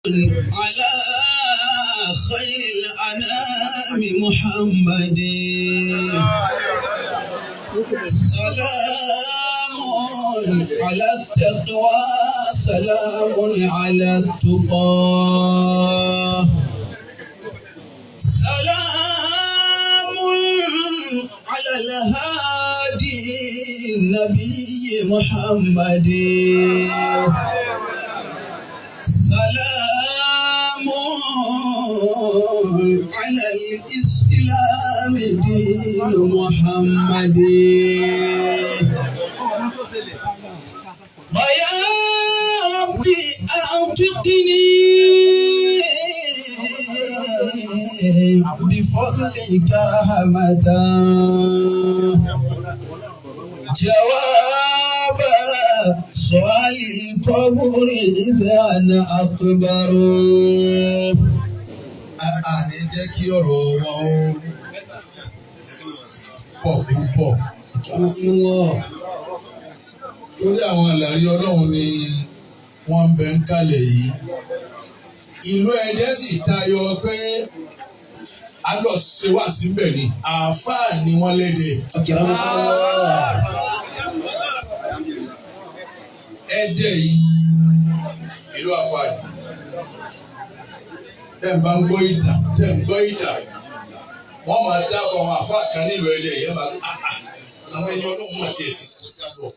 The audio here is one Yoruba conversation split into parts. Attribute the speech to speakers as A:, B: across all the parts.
A: على خير الأنام محمد سلام على التقوى سلام على التقى سلام على الهادي النبي محمد سلام على الإسلام دين محمد ويا ربي أعتقني بفضلك رحمة جواب سؤالي قبر إذا أنا أكبر.
B: Àní jẹ́ kí ọ̀rọ̀ wọn ó pọ̀ púpọ̀. Lórí àwọn àlàyé Ọlọ́run ni wọ́n ń bẹ ń kalẹ̀ yìí. Ìlú Ẹdẹ sì tayọ pé a lọ ṣe wá síbẹ̀ ni àáfàá ni wọ́n lédè. Ẹdẹ yìí ìlú àfàá ni. Tẹ́ ń bá ń gbọ́ ìtàn, wọ́n máa dábọ̀ àwọn àfáà kan nílùú Ẹdẹ yẹn máa àwọn ẹni Ọlọ́run mọ̀ tiẹ̀ ti dábọ̀.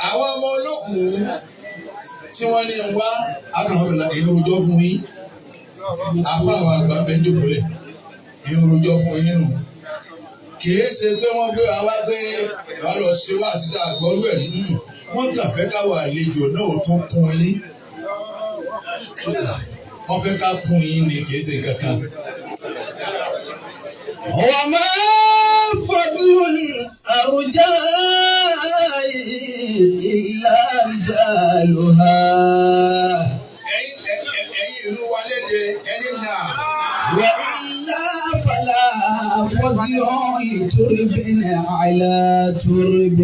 B: Àwọn ọmọ olókùú tí wọ́n ní wá àkànwọ́bẹ̀lá èyí rojọ́ fún yín. Àfáà àwọn àgbà ń bẹ jókòólẹ̀ èyí rojọ́ fún yín nù. Kìí ṣe pé wọ́n gbé wa wá pé àwọn lọ ṣe wá síta àgbọ̀rú ẹ̀ nínú. Wọ́n kàn fẹ́ káwọ àlejò náà ó tún kún yín. Wọ́n fẹ́ ká kún yín ni kìí ṣe kankan.
A: وما فضل الأرجاء إلا رجالها.
B: Ẹ̀yin ìlú wa lédè ẹni náà.
A: وإلا فلا فضل لترب على ترب.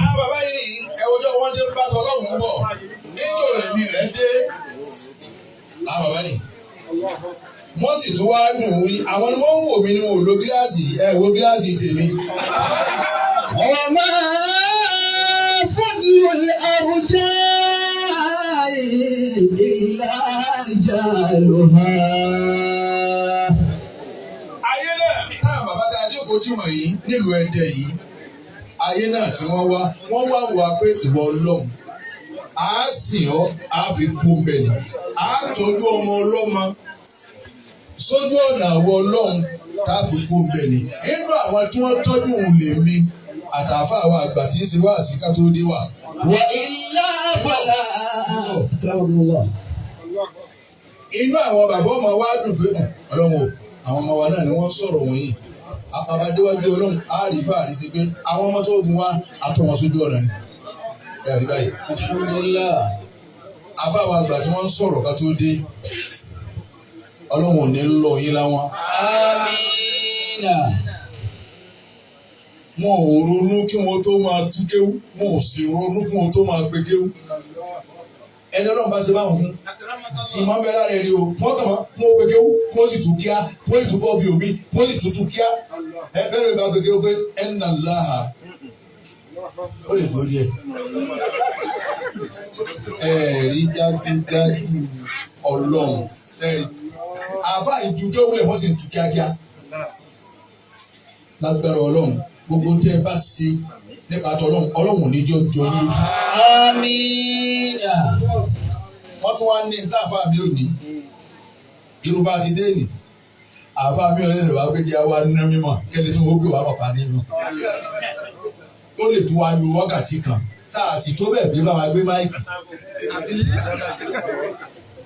B: Àwọn bàbá yìí ẹ̀wọ̀jọ́ wọn ti bá tọ́lọ́hún bọ̀ níjọ́ rẹ̀ mi rẹ̀ dé. Àwọn bàbá yìí wọ́n sì tún wá dùn ún rí àwọn ni wọ́n ń wò mí ni wọn ò lo gíláàsì wo gíláàsì tèmi.
A: وما فضل الأرجاء إلا رجالها.
B: Ayé náà táwọn bàbá tá a jókòó tí wọ̀nyí nílùú Ẹdẹ yìí ayé náà tí wọ́n wá wà pé ìwọ Ọlọ́run á sìn ọ́ á fi kú bẹ́ẹ̀ ni á tọ́jú ọmọ ọlọ́mọ sójú ọ̀nà àwọn Ọlọ́run tá a fi kú bẹ́ẹ̀ ni nínú àwọn tí wọ́n tọ́jú òun lè mi àtàfà àwọn àgbà tí ń ṣe wá sí ká tó dé wà.
A: وإلا فلا.
B: Inú àwọn bàbá ọmọ wa dùn pé Ọlọ́run o àwọn ọmọ wa náà ni wọ́n sọ̀rọ̀ wọ̀nyí àbádéwájú Ọlọ́run àrífà àrísí pé àwọn ọmọ tó gun wa àtọ̀ wọn sójú ọ̀nà ni. Ẹ rí báyìí.
A: Alhamdulillah.
B: Àfà àwọn àgbà tí wọ́n ń sọ̀rọ̀ ká tó dé Ọlọ́run ò ní lọ yín láwọn.
A: Amina.
B: Wọn ò ronú kí wọ́n tó máa tú kéwú wọn ò sì ronú kí wọ́n tó máa pe kéwú. Ẹni Ọlọ́run bá ṣe báwọn fún ìmọ̀ bẹ́ẹ̀ lára ẹni o wọ́n kàn máa kún ó pe kéwú kún ó sì tún kíá kún ó sì tún bọ́ bí omi kún ó sì tún tún kíá. Ẹ bẹ́ẹ̀ ló bá pe kéwú pé ẹnà láha ó lè tó díẹ̀. Ẹ̀rí dájúdájú Ọlọ́run ẹ̀rí àáfàá ìjú kéwú lẹ̀ wọ́n sì ń tú kíákíá. Lágbára Ọlọ́run gbogbo tẹ́ ẹ bá ṣe nípa tọ́lọ́run Ọlọ́run ní jọ jọ yín lójú.
A: Amina.
B: Wọ́n tún wá ní táàfà mi ò ní Yorùbá ti dé nì àfà mi ò lè wá pé kí a wá ná mímọ́ kẹ́lẹ́ tí wọ́n gbé wá pàpà nínú. Ó lè tún wá lu wákàtí kan tá a sì tó bẹ́ẹ̀ gbé bá wa gbé máìkì.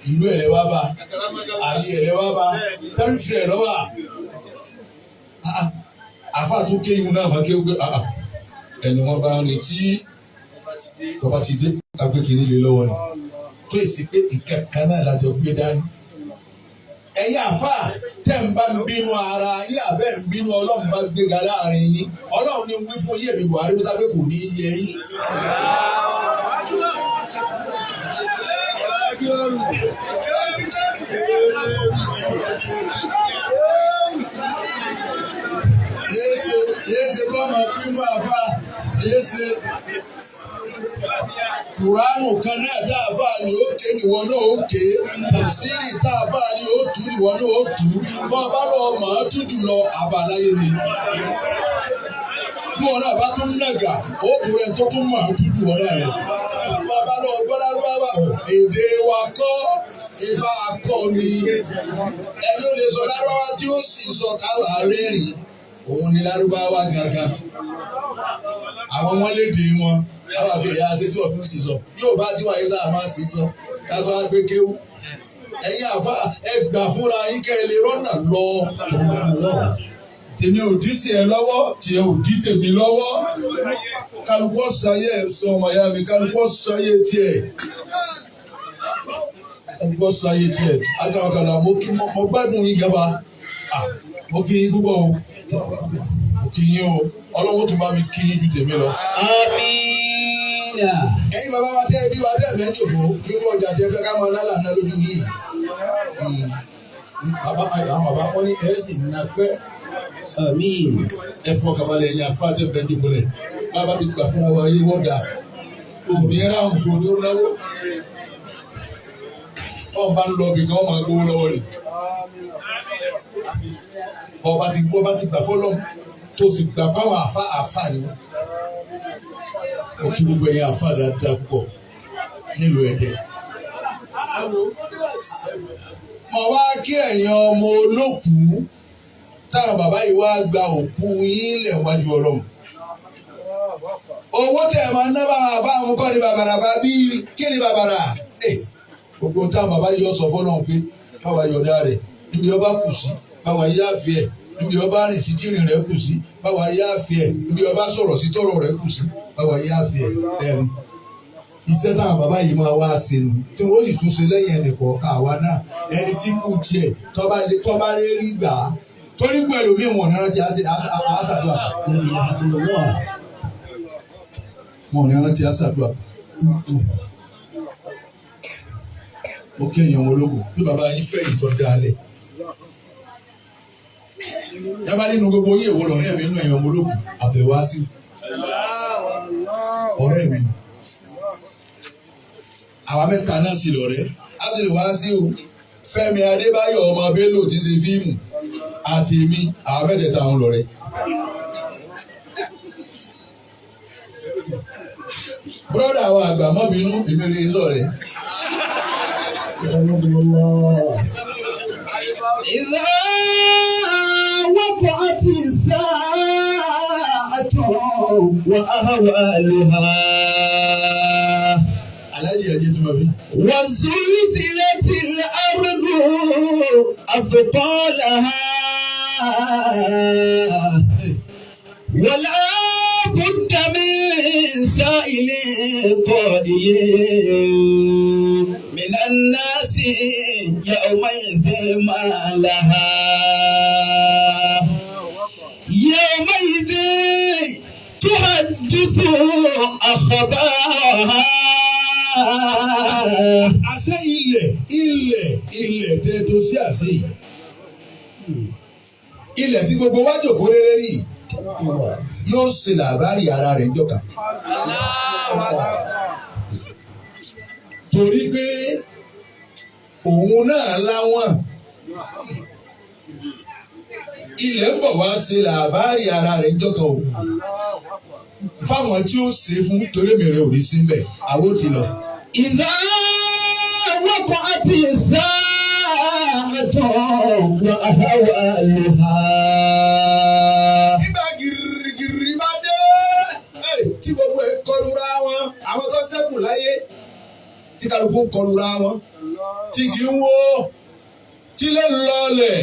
B: Ìlú ẹ̀rẹ́ wá bá ayé ẹ̀rẹ́ wá bá tẹ́rìtìrì ẹ̀rọ wà. Àfà tún ké ihun náà máa ké wípé ẹni wọ́n bá ń retí tọ́ba ti dé agbẹ́kìnrin lé lọ́wọ́ ni tó èsì pé ìkẹ́kẹ́ náà lájọ gbé dání. ẹ̀yin àfà tẹ́ ń bá ń bínú ara yín àbẹ́ ń bínú ọlọ́run bá gbéga láàrin yín ọlọ́run ní wí fún yéèmí Buhari bí tábí kò ní í yẹ yín. èsì Kùránù kan náà tá a fà ní òkè nìwọ náà òkè tafsiri tá a fà ní òtú nìwọ náà òtú bọ́ bá lọ mọ̀ ọ́ tú jùlọ àbáláyé ni. Bí wọn náà bá tún nàgà ó tún rẹ tó tún mọ̀ ọ́ tú jù wọn náà rẹ̀. Bàbá lọ gbọ́dá bàbá èdè wa kọ́ ìbá kọ́ ni ẹni ó lè sọ lárúbáwá tí ó sì sọ káwá rẹ́rìn òun ni lárúbáwá gangan. Àwọn wọn lédè wọn àwọn àbí ìyá ṣe tí ọdún sì sọ yóò bá tí wàá yóò sáà máa sì sọ ká tó wá gbé kéwú. Ẹ̀yin àfa ẹgbà fúnra yín kẹ́ ẹ lè rọ́nà lọ. Tèmi ò dí tiẹ̀ lọ́wọ́ tiẹ̀ ò dí tèmi lọ́wọ́. Kálukọ́ sáyé sọ ọmọ ìyá mi kálukọ́ sáyé tiẹ̀. Kálukọ́ sáyé tiẹ̀. Adáwọ̀kàlà mo gbádùn yín gaba. Mo kí yín púpọ̀ o. Mo kí yín o. Ọlọ́wọ́ tó bá mi kí yín ju tèmi lọ.
A: Amina.
B: Ẹ̀yin bàbá wa tẹ́ ẹbí wa tẹ́ ẹ̀mẹ́ jòkó irú ọjà tẹ́ fẹ́ ká máa lálà ná lójú yìí. Àwọn bàbá wọn ní ẹ̀sìn nà pẹ́.
A: Àmín.
B: Ẹ fọkànbalẹ̀ ẹ̀yin afáàtẹ̀ bẹ́ẹ̀ dìbò rẹ̀. Bàbá ti gbà fún wa yé wọ́n dà. Òbí ẹ̀rọ àwọn kò tó náwó. Ọba ń lọ bí kan máa gbówó lọ́wọ́ rẹ̀. Ọba ti gbà fọ́lọ́ tó sì gbà báwọn àfa ni wọ́n. Ó kí gbogbo ẹ̀yin àfa dáadáa púpọ̀ nílùú Ẹdẹ. Mo wá kí ẹ̀yin ọmọ olókùú táwọn bàbá yìí wá gba òkú yín lẹ̀ wájú Ọlọ́run. Owó tẹ̀ máa ń ná báwọn àfa àwọn kọ́ ni bàbàrà bá bí kí ni bàbàrà? Gbogbo táwọn bàbá yìí lọ sọ fọ́lọ́run pé báwa yọ̀dá rẹ̀ níbi ọba kù sí báwa yá fi ẹ̀ níbi ọba rìn sí tìrìn rẹ̀ kù sí báwa yá fi ẹ̀ níbi ọba sọ̀rọ̀ sí tọ̀rọ̀ rẹ̀ kù sí báwa yá fi ẹ̀ ẹ̀rù. Iṣẹ́ táwọn bàbá yìí máa wá ṣe nù tí wọ́n sì tún ṣe lẹ́yìn ẹnìkan àwa náà ẹni tí kú tiẹ̀ tọ́ba rí gbà á torí gbọ́ ẹlòmíì wọn ní rántí àṣàdúrà wọn ní rántí àṣàdúrà. Mo kí ẹ̀yin ọmọ ológun bí bàbá yín fẹ́ ìtọ́ dalẹ̀. Yàrá nínú gbogbo yín èwo lọ́rẹ́ mi nínú ẹ̀yin ọmọ ológun àbẹ̀wá sí ọ̀rẹ́ mi. Àwa mẹ́ta náà sì lọ́rẹ́. Abdul Wasiu Fẹ́mi Adébáyọ̀ ọmọ Bello ti ṣe fíìmù àti èmi àwa mẹ́tẹ̀ẹ̀ta wọn lọ́rẹ́. Bọ́dà àwọn àgbà mọ́bìnú èmi lè sọ̀rẹ́.
A: إذا وقعت الساعة وأهوالها وزلزلت الأرض أثقالها ولا بد من سائل قائل من الناس يومئذ ما لها يومئذ تحدث أخبارها.
B: Àṣẹ ilẹ̀ tẹ́ tó sí àṣẹ yìí. Ilẹ̀ tí gbogbo wa jókòó rere rí yóò ṣe làbárí ara rẹ̀ jọ̀ka. Torí pé òun náà láwọn ilẹ̀ ń bọ̀ wá ṣe làbárí ara rẹ̀ jọ̀ka o. Fáwọn tí ó ṣe fún torí mi rẹ̀ ò ní sí mbẹ̀ àwọn ò ti lọ.
A: إذا وقعت الساعة وأهوالها.
B: Nígbà gírígírí bá dé, tí gbogbo ẹ̀ kọlura wọn, àwọn tó ṣẹ́kù láyé, tí kálukú ń kọlura wọn, tí kì í wó, tí lè lọlẹ̀.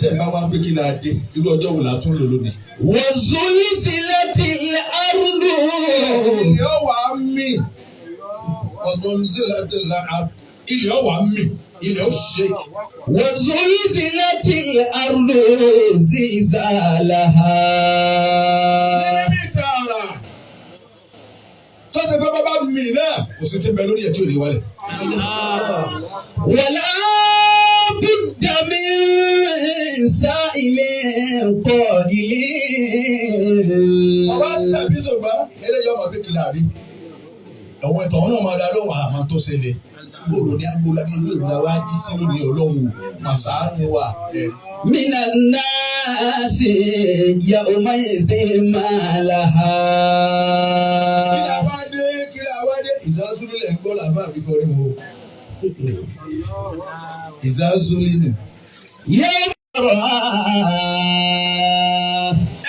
B: Tẹ̀ bá wá pé kí la dé, irú ọjọ́ wo la tún lò lónìí.
A: وزلزلت الأرض.
B: Ilé ọ̀wà mì. وزلزلت الأرض. Ilé ọ̀wà mì. Ilé ó ṣe.
A: وزلزلت الأرض زلزالها.
B: Níbi tààrà. Tọ́jú pé bàbá mi náà kò sí ti bẹ lórí ẹ̀ tí ò ní wálẹ̀.
A: ولا بد من سائل قائل.
B: Bàbá tàbí ṣùgbọ́n eléyìí ọmọ kékeré àrí ẹ̀wọ̀n ìtàn náà máa dá lóhùn àmọ́ tó ṣẹlẹ̀ gbòòrò ní agbóla bí ìlú ìlú wa jí sí lónìí ọlọ́run màsáánù wa.
A: Minan nasi yawma idhin ma laha.
B: Kí la wá dé ìsásúlù lẹ̀ ń gbọ́ làbá àfikọ́ rẹ̀ wò. Ìsásúlù ni.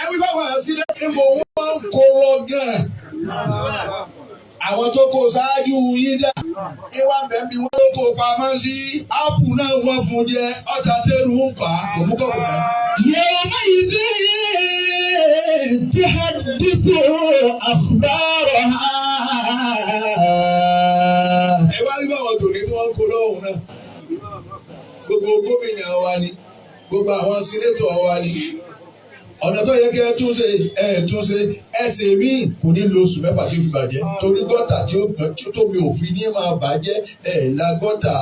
B: Ẹ wí bá wàá sílẹ̀ níbo wọ́n ń kó lọ gan-an. Àwọn tó kó ṣáájú yín dá. Ìwà bẹ̀m̀bí wọ́n ló kó pamọ́ sí. Ápù náà wọ́n fún jẹ. Ọ̀tá tẹ́rù ń pa. Kò mú kọ̀kọ̀ kan.
A: Yawma idhin tuhaddithu akhbaraha.
B: Ẹ wá rí báwọn tòní tí wọ́n ń kó lọ́hùn náà. Gbogbo gómìnà wa ni. Gbogbo àwọn sínétọ̀ wa ni. Ọ̀nà tó yẹ kí ẹ tún ṣe ẹsẹ̀ míì kò ní lo oṣù mẹ́fà tí ó fi bàjẹ́ torí gọ́tà tí ó tómi òfin ní máa bàjẹ́ la gọ́tà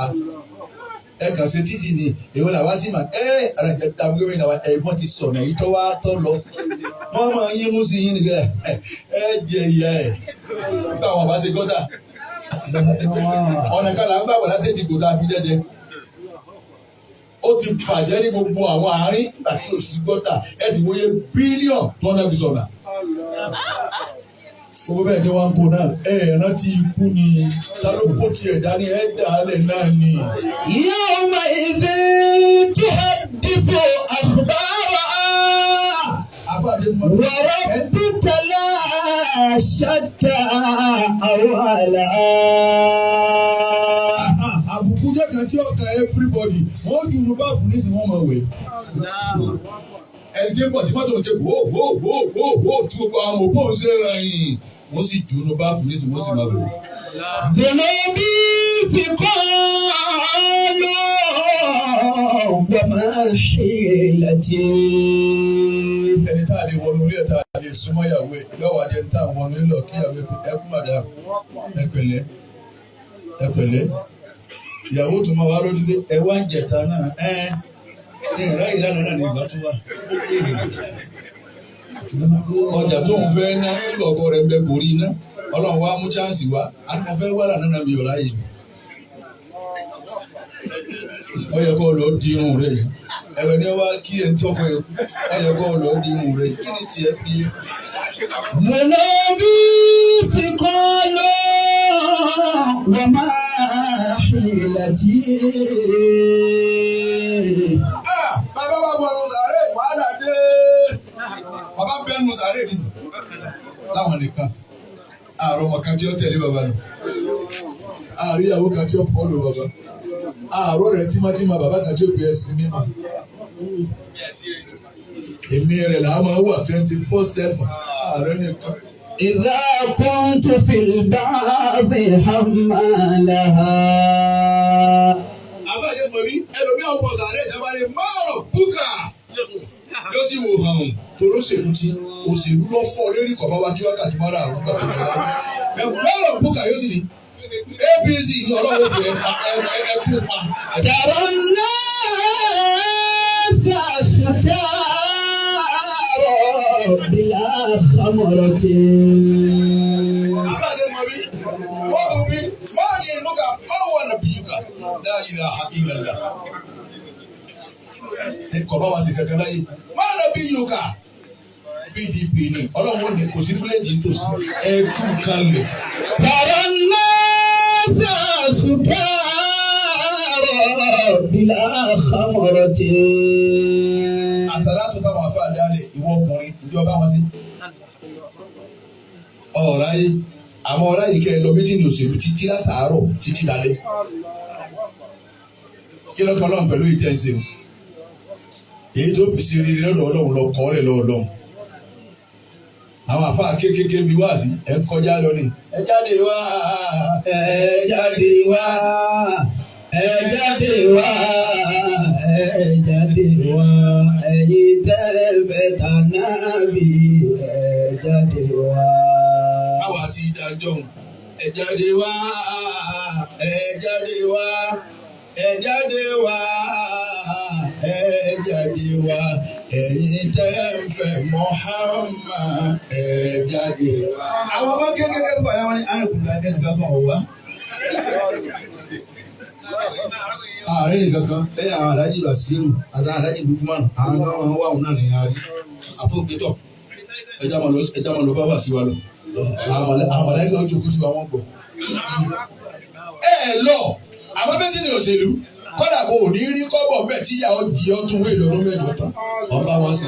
B: kàn ṣe títì ni èwo làwa sì mà ara ìjọba tàbí gómìnà wa ẹ̀gbọ́n ti sọ̀nà yìí tó wá tọ́ lọ wọ́n máa yín mú sí yín nìkan jẹ ìyá nígbà wọn bá ṣe gọ́tà ọ̀nà kan là ń gbà wọ̀ láti ìdìbò tá a fi dẹ́dẹ́. Ó ti bàjẹ́ ní gbogbo àwọn àárín nígbà tí ó sì gọ́tà ẹ ti wòye bílíọ̀n tó náà fi sọ̀nà. Owó bẹ́ẹ̀ ni wọ́n ń kó náà rántí ikú ni ta ló kó tiẹ̀ dání dàálẹ̀ náà ni.
A: Yawma idhin tuhaddithu akhbaraha. Wa rabbuka la shakka awwalaha.
B: Àbùkù jẹ́ kan tí ó ka everybody wọ́n ju inú báàfù nísìnyí wọ́n máa wẹ̀. Ẹni tí ń bọ̀ tí mọ́tò ń ṣe wò tí gbogbo àwọn òpó ń ṣe rìn wọ́n sì ju inú báàfù nísìnyí wọ́n sì máa wẹ̀.
A: Dhunubi thiqalu wa ma hilati.
B: Ẹni tá a lè wọnú ilé tá a lè súnmọ́ ìyàwó ẹ̀ lọ́wọ́ adé tá a wọnú ilé kí ìyàwó ẹ̀ kú màdà ẹ pẹ̀lẹ́. Ìyàwó tó máa wá lójú pé ẹ wá ń jẹta náà ní ìráyè lánàá náà ní ìgbà tó wà. Ọjà tó ń fẹ́ ná nígbà ọkọ rẹ̀ ń bẹ kò rí iná Ọlọ́run wá mú chánsì wá àti fẹ́ wá lànà náà mi ò ráyè. Ó yẹ kó lọ di irun rẹ̀ yìí ẹ̀rọ ni wá kí ẹ̀ ń tọ́kọ ẹ̀ ó yẹ kó lọ di irun rẹ̀ yìí kí ni tiẹ̀ fi.
A: Dhunubi thiqalu wa ma hilati.
B: Bàbá wa bọ̀ ọ̀nù sàárè wàhálà dé. Bàbá bẹ́ẹ̀ nù sàárè ní láwọn nìkan. Ààrọ̀ ọmọ kan tí ó tẹ̀lé bàbá lọ. Ààrọ̀ ìyàwó kan tí ó fọ́lù bàbá. Ààrọ̀ rẹ̀ tímátímá bàbá kan tí ó fi ẹsìn mímọ́. Èmi rẹ̀ là á máa wà 24/7. Ààrẹ nìkan.
A: إذا كنت في البعض حمالها.
B: Àbájẹ́ mọ̀ mí, ẹlòmíràn pọ̀ sàárẹ̀ ìjọba ni mọ́ọ̀rọ̀ búkà. Yóò sì wò hàn tòró ṣèlú tí òṣèlú lọ fọ́ lórí kọ̀ bá wá kí wákàtí mọ́ra àrùn gbà tó lọ́wọ́. Mọ́ọ̀rọ̀ búkà yóò sì ní APC ní ọlọ́wọ́ bẹ̀ ẹ kú pa.
A: ترى الناس سكارى بلا خمرة.
B: Àbájẹ́ mọ̀ mí, wọ́n tún bí máa ní inú ká máa wà nàbí yìí ká la ilaha illallah. Kọ̀ bá wa sí kankan láyé, máa nàbí yìí ká. PDP ni ọlọ́run ní kò sí pílẹ̀jì tòsí ẹ̀kú kan lè.
A: ترى الناس سكارى بلا خمرة.
B: Àsàlá tó táwọn afá dálé ìwọ ọkùnrin ìjọba wọn sí. Ọ̀ráyé àwọn ọ̀ráyé kẹ́ ẹ lọ méjì ní òṣèlú títí látàárọ̀ títí dalẹ́. Kí ló kọ́ lọ́run pẹ̀lú ìtẹ̀sẹ̀ o? Èyí tó fi sí rere lọ́dọ̀ ọlọ́run lọ kọ́ ọ́ lẹ̀ lọ́ọ́ lọ́run. Àwọn àfáà kéékèèké bí wá sí ẹ ń kọjá lọ ni. Ẹ jáde wá.
A: Ẹ jáde wá. Ẹ jáde wá. Ẹ jáde wá. Ẹ̀yin tẹ́ fẹ́ tà nábì. Ẹ jáde wá.
B: Àwa ti dájọ́ ẹ jáde wá. Ẹ jáde wá. Ẹ jáde wá. Ẹ jáde wá. ẹ̀yin tẹ́ ń fẹ́ Muhammad ẹ jáde wá. Àwọn ọmọ kékeré ń bọ̀ yẹn wọ́n ní arákùnrin akẹ́kọ̀ọ́ bá wọ̀ wá. Ààrẹ nìkan kan lẹ́yìn àwọn aláàjì Basiru àti aláàjì Lukman àwọn ọmọ wa òun náà ní àárí àfọ̀gbẹ́tọ̀ ẹja máa lọ bá wà sí wa lọ. Àwọn aláìka ojú kú sí wa wọ́n gbọ́. Ẹ lọ àwọn méjì ní òṣèlú kódà kò ní rí kọ́bọ̀ bẹ́ẹ̀ tí ìyàwó di ọtún wé lọ́dún mẹ́jọ tán ọba wọn sí.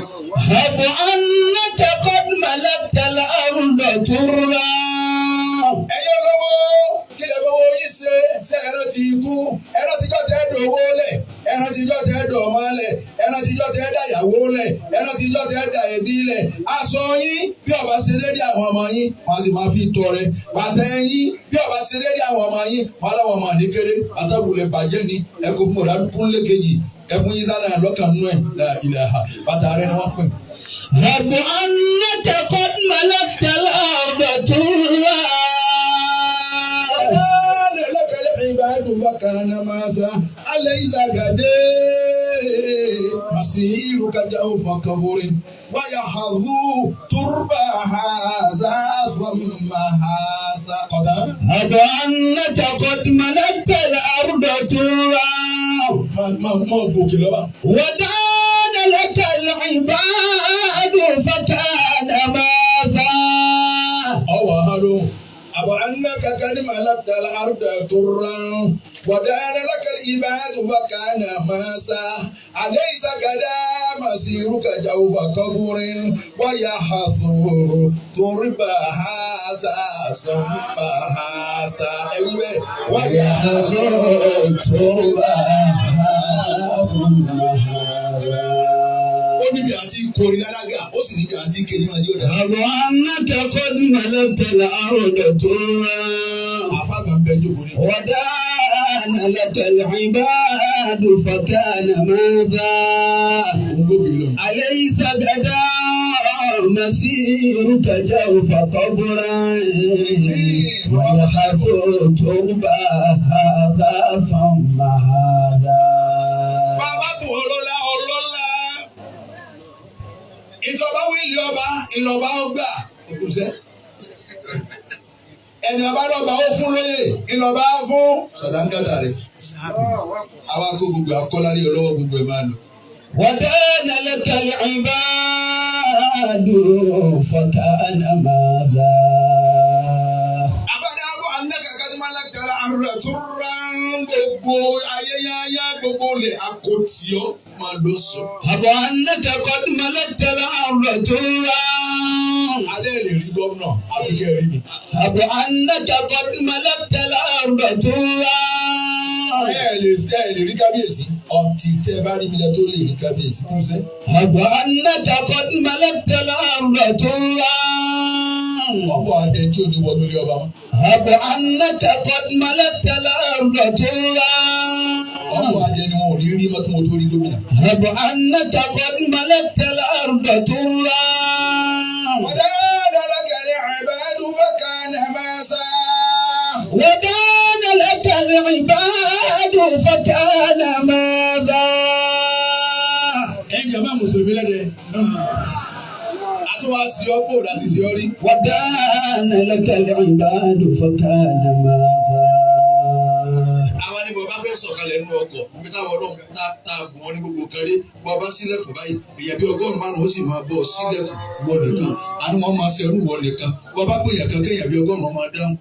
A: Àbọ̀ anákẹ́kọ̀ọ́ mọ̀lẹ́tẹ̀lẹ̀ àrùndà tó rà.
B: Ẹyọ lọ́wọ́ kí lè fọwọ́ yín ṣe ẹran ti kú ẹran tíjọ́ tẹ́ dùn owó lẹ̀ ẹran tíjọ́ tẹ́ dùn ọmọ lẹ̀ ẹran tíjọ́ tẹ́ dà ìyàwó lẹ̀ ẹran tíjọ́ tẹ́ dà ẹbí lẹ̀ aṣọ yín bí ọba ṣe lérí àwọn ọmọ yín wọn sì máa fi tọrẹ bàtà yín bí ọba ṣe lérí àwọn ọmọ yín wọn láwọn ọmọ àdékéré àtàwùlẹ̀ bàjẹ́ ni ẹ kò fún mọ̀dádúkú ńlẹ́kejì ẹ fún yín sálẹ̀ lọ́kàn nú ẹ̀ ilẹ̀ bàtà rẹ ni wọ́n pè.
A: Àbọ̀ anákẹ́kọ̀ọ́ mọ̀lẹ́tẹ̀lẹ̀ àrùndà tó rà.
B: Fakana masa alaysa gade masiru kajau fakaburi wa yahadhu turba haza thumma hasa qada
A: Àbọ̀ anákẹ́kọ̀ọ́ mọ̀lẹ́tẹ̀lẹ̀ àrùndà tó rà.
B: ma gòkè lọ́wọ́.
A: ودان لك العباد فكان ماذا
B: أوهلو أبو أنك قد ملكت الأرض ترا ودان لك العباد فكان ماسا أليس قد مسيرك جوف قبر ويحفظ تربى هذا ثم هذا
A: ويحفظ تربى
B: ó níbi àti kọrin lálága ó sì níbi àti kéde máa jẹ́ ọ̀dà.
A: Àbọ̀ anákẹ́kọ̀ọ́ mọ̀lẹ́tẹ̀lẹ̀ àròdò tó rán.
B: Àfáàgbà ń bẹ jókòó ní.
A: ودان لك العباد فكان ماذا أليس غدا مسيرك جوف قبرا ويحث تربى هذا فما هذا.
B: Bàbá bù ọlọ́lá ọlọ́lá. Ìjọba wíìlì ọba ìlọba ọgbà òkùnṣẹ́. Ẹni ọba lọ́ba ó fún lóyè ìlọba fún sàdánkátà rẹ̀. Àwa kó gbogbo akọ́lárí ọlọ́wọ́ gbogbo ẹ̀ máa lò.
A: ودان لك العباد فكان ماذا.
B: Àbádá bọ̀ anákàkà ní máa lákàrà àrùrẹ̀ tó rán gbogbo ayẹyẹ gbogbo lè àkótì ọ́ máa lọ sọ.
A: أبو أنك قد ملكت الأرض ترى.
B: Alẹ́ lè rí gómìnà àbíkẹ́ rí mi.
A: أبو أنك قد ملكت الأرض ترى.
B: Ẹ lè rí kábíyèsí. Ọ̀tí tẹ́ bá rí mi lẹ tó lè rí kábíyèsí kú sẹ́.
A: أبو أنك قد ملكت الأرض ترى.
B: Ọ̀pọ̀ adé tí ò ní wọnú ilé ọba mọ́.
A: أبو أنك قد ملكت الأرض ترى.
B: Ọ̀pọ̀ adé ni wọn ò ní rí mọ́tò wọn tó rí gómìnà.
A: أبو أنك قد ملكت الأرض ترى.
B: ودان لك العباد فكان ماسا.
A: ودان لك العباد فكان ماذا.
B: Ẹ jẹ́ máa mùsùlùmí lẹ́dẹ̀. Àtúwà sí ọ́pọ̀ láti sí ọ́rí.
A: ودان لك العباد فكان ماذا.
B: Àwa ni bàbá fẹ́ sọ̀kalẹ̀ nínú ọkọ̀ níbi táwọn ọlọ́run tá a gùn wọn ní gbogbo kan rí. Bàbá sílẹ̀kùn báyìí èèyàn bí 100 márùn-ún ó sì máa bọ̀ sílẹ̀kùn wọ nìkan. Àánú wọn máa ṣerú wọ nìkan. Bàbá pé èèyàn kan kéèyàn bí 100 máa dáhùn.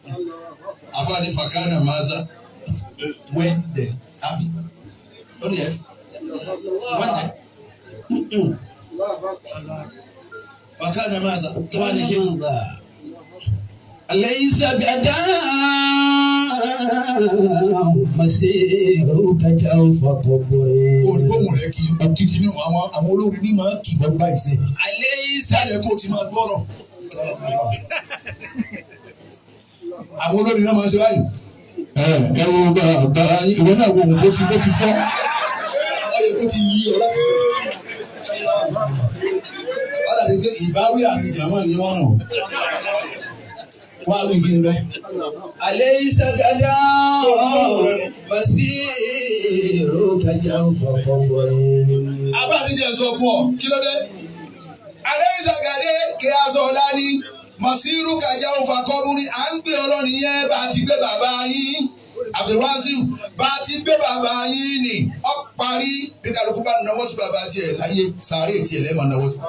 B: Àfáàní Fakana Maza when they happy. Ó ní ẹ̀ when they. Fakana Maza tó wà ní kí.
A: ليس غدا مسيرك جوف قبري.
B: Olùgbòhùn rẹ̀ kì í kíkí ní àwọn olórin ní máa kì í gbọ́ báyìí sẹ́.
A: ليس
B: Sálẹ̀ kó o ti máa gbọ́rọ̀. Àwọn olórin náà máa ṣe báyìí. Ẹ wo bàbá ìwọ náà wo òun bó ti fọ́. Ó yẹ kó ti yí ọ láti bẹ̀rẹ̀. Wọ́n dàbí pé ìbáwí àti ìjàmọ́ ni wọ́n ràn. Wá wí kí n lọ.
A: أليس غدا مسيرك جوف قبري.
B: Abáàdíjẹ sọ fún ọ, kí ló dé? Alẹ́ ìsàgàdé kí a sọ ọ̀la ni. Màsírù kàjá òfà kọ́rú ni à ń gbé ọlọ́run yẹn bá ti gbé bàbá yín. Abdulwasiu bá ti gbé bàbá yín ni ọ parí bí kálukú bá náwó sí bàbá tiẹ̀ láyé sàárè tiẹ̀ lẹ́ẹ̀ma náwó sí.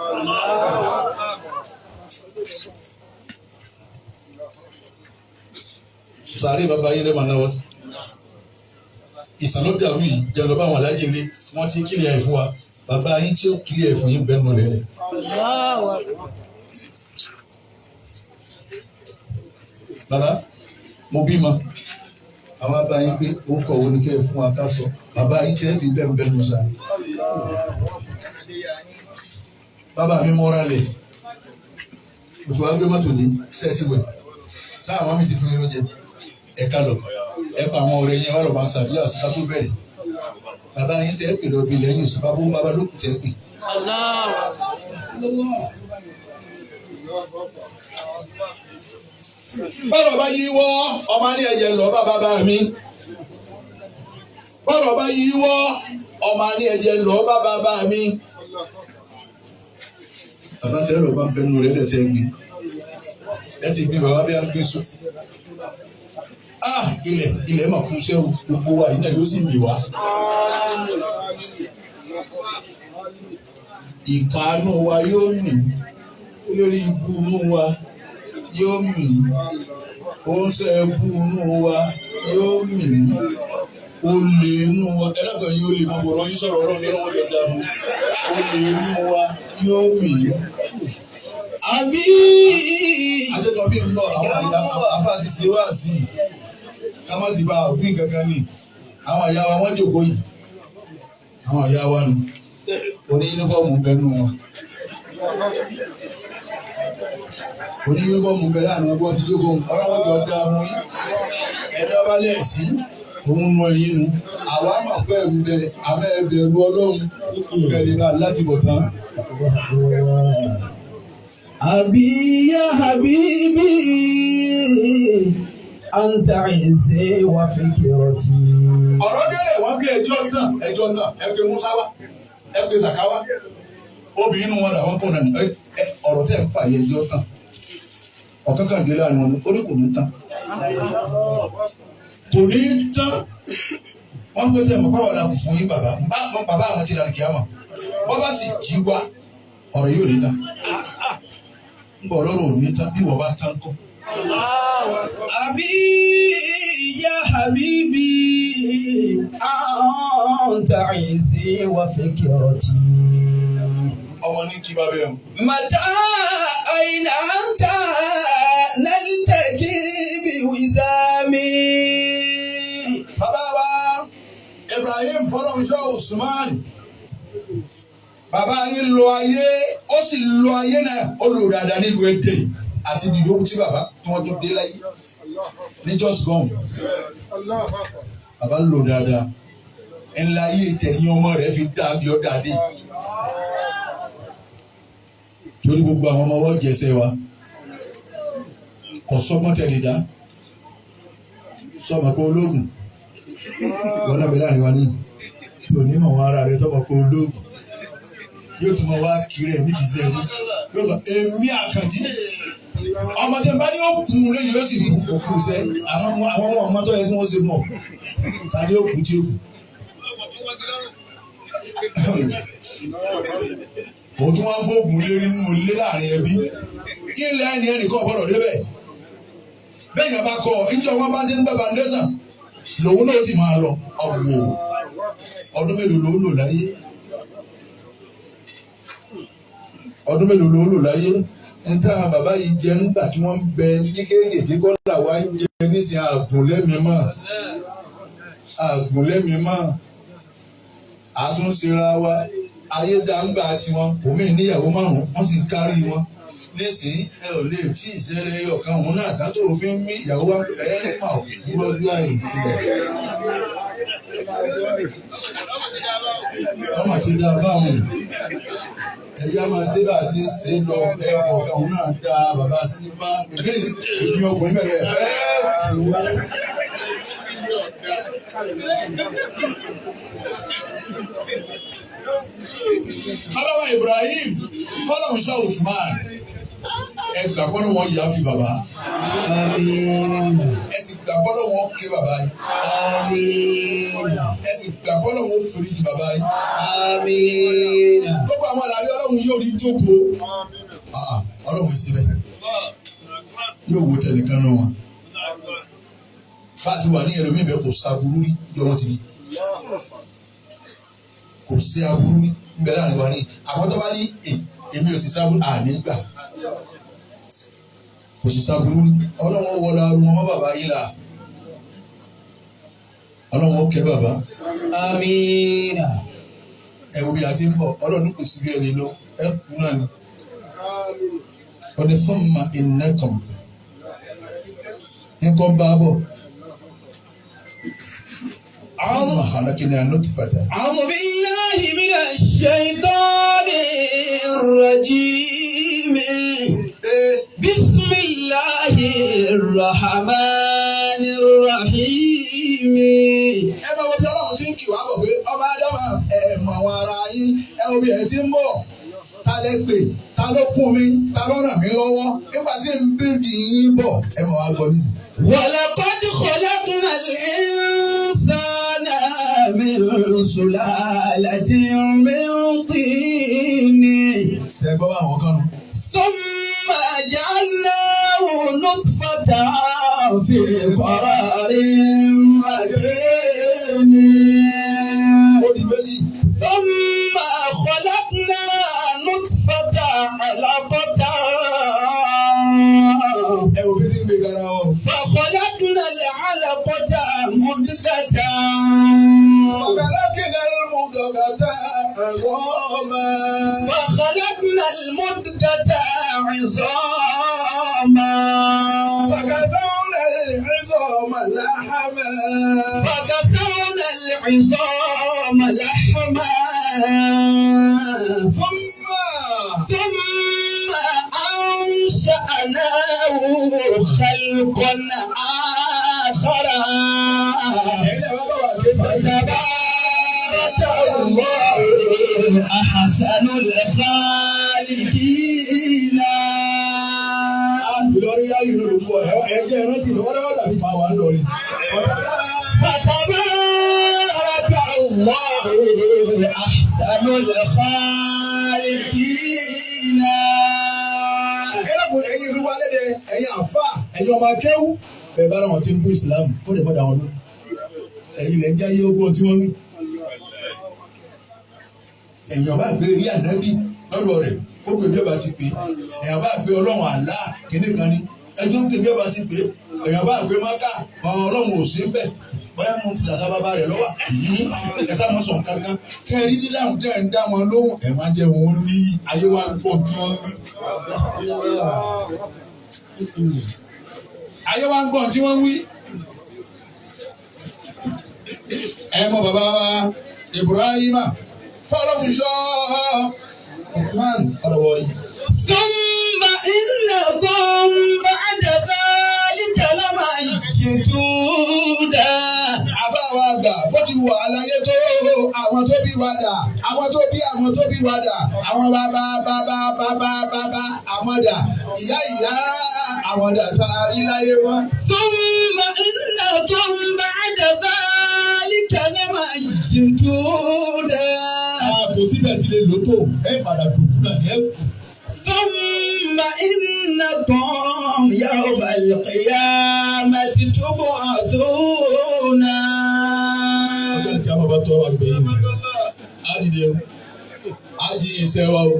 B: Sàárè bàbá yín lẹ́ẹ̀ma náwó sí. Ìsàlọ́ dàrú yìí jẹ́ lọ́ba àwọn alájẹ ilé wọ́n ti kílẹ̀ ẹ̀ fún wa bàbá yín tí ó kílẹ̀ ẹ̀ fún yín bẹ́ẹ̀ nù rẹ̀. Bàbá mo bímọ àwọn abáyín pé orúkọ wo ni kẹ́ ẹ fún wa ká sọ bàbá yín kẹ́ ẹ bí bẹ́ẹ̀ bẹ́ẹ̀ ló sáré. Bàbá mi mọ́ra lẹ̀ òtún wa gbé mọ́tò ní sẹ́ẹ̀tì wẹ̀ sáà àwọn mi ti fún yín lóúnjẹ ẹ̀ka lọ ẹ̀ka àwọn ọ̀rẹ́ yẹn wà lọ́ máa ṣàdúrà sí ká tó bẹ̀rẹ̀ bàbá yín tẹ́ ẹ pè lọ́ọ́ bí lẹ́yìn òsì bàbá òun bàbá ló kù tẹ́ ẹ pè. Bọ́lọ̀ bá yí wọ́ ọmọ ní ẹ̀jẹ̀ lọ bá bàbá mi. Bọ́lọ̀ bá yí wọ́ ọmọ ní ẹ̀jẹ̀ lọ bá bàbá mi. Bàbá tẹ́lẹ̀ lọ bá fẹ́ nu rẹ̀ lẹ́tẹ̀ gbé. Ẹ ti gbé bàbá bí a gbé sùn. Ilẹ̀ mà kú sẹ́wù gbogbo wa iná yóò sì mì wá. Ìkànnù wa yóò mì. Olórí ibu inú wa yóò mì. Oúnjẹ ẹbú inú wa yóò mì. Olè inú wa ẹlẹ́gbẹ̀ẹ́ yóò lè máa bọ̀rọ̀ yín sọ̀rọ̀ ọ̀rọ̀ nínú wọn lè dàrú. Olè inú wa yóò mì.
A: Àbí.
B: Adékọ̀bí ń bọ̀ àwọn àfa ti ṣe wá sí i. Ká má dìbò àwìn kankan ní. Àwọn àyà wa wọ́n jòkó yìí. Àwọn àyà wa nù. Oní yúnífọ̀mù bẹ́ẹ̀ nù wọn. Oní yúnífọ̀mù bẹ́ẹ̀ láàrin ọgbọ́n ti jókòó. Ọlọ́wọ́ jọ dá mú yín. Ẹni ọba lẹ́ẹ̀sí. Òun mọ ẹyin nu. Àwa máa pẹ́ ń bẹ àmọ́ ẹbẹ̀rù Ọlọ́run. Kẹ̀lé bá láti bọ̀ tán.
A: Àbí ya habibi anta izzi wa fikrati.
B: Ọ̀rọ̀ délé wọ́n bí ẹjọ́ náà ẹgbẹ́ Musa wá ẹgbẹ́ Zaka wá obìnrin nu wọn làwọn kò nà ní ọ̀rọ̀ tẹ̀ ń fà yẹ ẹjọ́ tán ọ̀kan kan dé láàrin wọn orí kò ní tán kò ní tán wọ́n ń gbèsè mọ̀ báwo la kù fún yín bàbá àwọn ti dàrí kíámà wọ́n bá sì jí wá ọ̀rọ̀ yóò ní tán ń bọ̀ lọ́rọ̀ ò ní tán bí wọ́n bá tán kọ́.
A: Àbí ya habibi anta izzi wa fikrati.
B: Ọmọ ní kí bàbá yẹn.
A: Mata aina anta naltaki bi wizami.
B: Bàbá wa Ibrahim Fọlọ́nṣọ́ Usman. Bàbá yín lo ayé ó sì lo ayé náà ó lò dáadáa nílùú Èdè àti ibi yòówù tí bàbá tí wọ́n tún dé láyé ní just gone. Bàbá lò dáadáa ńlá ayé tẹ̀yìn ọmọ rẹ̀ fi dá bí ó dáadé. Torí gbogbo àwọn ọmọ wọ́n jẹsẹ̀ wa kò sọ́gbọ́n tẹ̀lé dá sọ́mọ pé ológun wọn náà bẹ láàrin wa ní onímọ̀ wọn ara rẹ̀ tọ́mọ pé ológun yóò tún mọ wá kiri ẹ̀mí kìí sẹ́yìn yóò tọ́ èmi Àkànjí ọmọ tẹ̀ ń bá ní ó kú lẹ́yìn yóò sì kú sẹ́ àwọn ọmọ tó yẹ kí wọ́n ṣe mọ̀ tàbí ó kú tí ó kù. Òun tún wá ń fóògùn lérí nínú ilé láàrin ẹbí ilẹ̀ ẹni ẹnìkan ọ̀gbọ́dọ̀ débẹ̀ bẹ́ẹ̀ yẹn bá kọ́ ìjọ wọn bá dé nígbà foundation lòun náà sì máa lọ ọ̀wọ̀ ọdún mélòó ló lò láyé ọdún mélòó ló lò láyé níta bàbá yìí jẹ nígbà tí wọ́n ń bẹ ní kéékèèké kọ́ làwa ń jẹ nísìnyí àgùnlẹ́mìímọ́ àtúnṣera wa ayé dáńgbà tiwọn omi níyàwó márùn wọ́n sì ń kárí wọn nísìnyí ẹ ò lè tí ìṣẹ̀lẹ̀ ọ̀kan òun náà dátó òfin mí ìyàwó wa ẹ̀rẹ́ máa lọ́jọ́ àìpẹ́ wọ́n máa ti dá a báwọn ẹ̀jẹ̀ máa ṣe bá a ti ṣe lọ ẹ̀kọ́ ọ̀kan òun náà dá bàbá sílífà ní ọkùnrin bẹ̀rẹ̀ tù wá. Aláwa Ibrahim Fọlọ́runṣọ́ Usman ẹ gbà gbọ́dọ̀ wọn yà fi bàbá. Ẹ sì gbà gbọ́dọ̀ wọn ké bàbá yìí. Ẹ sì gbà gbọ́dọ̀ wọn foríjì bàbá yìí. Gbogbo àwọn àlàyé Ọlọ́run yóò rí jókòó. Ọlọ́run ìsibẹ̀ yóò wo tẹnìkan náà wọn. Fáàtì wà ní ẹlòmíì bẹ́ẹ̀ kò sábúrú rí yọmọ ti di. Kò sí aburú rí nbẹ láàrin wa ní. Àwọn tó bá ní èmi ò sì sábúrú àní gbà. Kò sì sábúrú rí. Ọlọ́run wọlé arúgbó ọmọ bàbá yìí là. Ọlọ́run kẹ́ bàbá.
A: Amina.
B: Ẹ wo bí a ti ń bọ̀ Ọlọ́run kò sí bí ẹni lọ ẹ kú náà ni. Ọdẹ fún ma ìnẹ́kọ̀m. Nǹkan bá bọ̀. أعوذ
A: بالله من الشيطان الرجيم بسم الله الرحمن الرحيم.
B: Ẹ máa wo bí Ọlọ́run ti ń kì wá bọ̀ pé ọba Ádámà mọ̀ àwọn ara yín ẹ wo bí ẹ ti ń bọ̀ ta lẹ pè ta ló kún mi ta ló ràn mí lọ́wọ́ nígbà tí n bí di yín bọ̀ ẹ máa wá gbọ́ nísìnyí.
A: ولقد خلقنا الإنسان من سلالة من طين ثم جعلناه نطفة في قرار مكين ثم خلقنا نطفة علقة فخلقنا العلقة مضغة فخلقنا المضغة عظاما
B: فكسونا العظام لحما ثم أنشأناه خلقا آخر فتبارك الله أحسن الخالقين. فتبارك الله أحسن الخالقين. Ẹ̀yin ìlú wa lédè ẹ̀yin àfa ẹ̀yin ọmọ akéwù bẹ́ẹ̀ bá láwọn tí ń bú ìsìlámù ó lè mọ̀dà wọn lọ. Ẹ̀yin lè ń jẹ́ ayé ogún tí wọ́n wí. Ẹ̀yin ọba àgbẹ̀ rí ànábì lọ́dọ̀ rẹ̀ ó pè bí ọba ti pè. Ẹ̀yin ọba àgbẹ̀ ọlọ́run àlá kìíní kan ní. Ẹjọ́ pè bí ọba ti pè. Ẹ̀yin ọba àgbẹ̀ máká ọlọ́run ò sí ń bẹ̀. Bóyá mo ti dàda bàbá rẹ̀ lọ́wọ́ ẹ̀sà mọ̀ sọ̀ kankan. Tẹ́ ẹ rí dídáhùn tẹ́ ẹ ń dá wọn lóhùn ẹ̀ máa jẹ́ wọn ní ayé wa ń gbọ́ tí wọ́n wí. Ayé wa ń gbọ́ tí wọ́n wí. Ẹ mọ bàbá wa Ibrahima Fọlọ́runṣọ́ Usman ọ̀dọ̀wọ̀ yìí.
A: ثم إنكم بعد ذلك لميتون.
B: Àbáwá gbà bó ti wà láyé tó àwọn tó bí wa dà àwọn tó bí wa dà àwọn bàbá àwọn dà ìyá àwọn dà tá a rí láyé wọn.
A: ثم إنكم بعد ذلك لميتون.
B: Kò síbẹ̀ tí lè lò tó ẹ padà dùkú náà ní ẹ kù.
A: ثم إنكم يوم القيامة تبعثون.
B: Ọjọ́ ìkà bàbá tó wà gbẹ̀yìn mi. Á dìde o. Á jí iṣẹ́ wa o.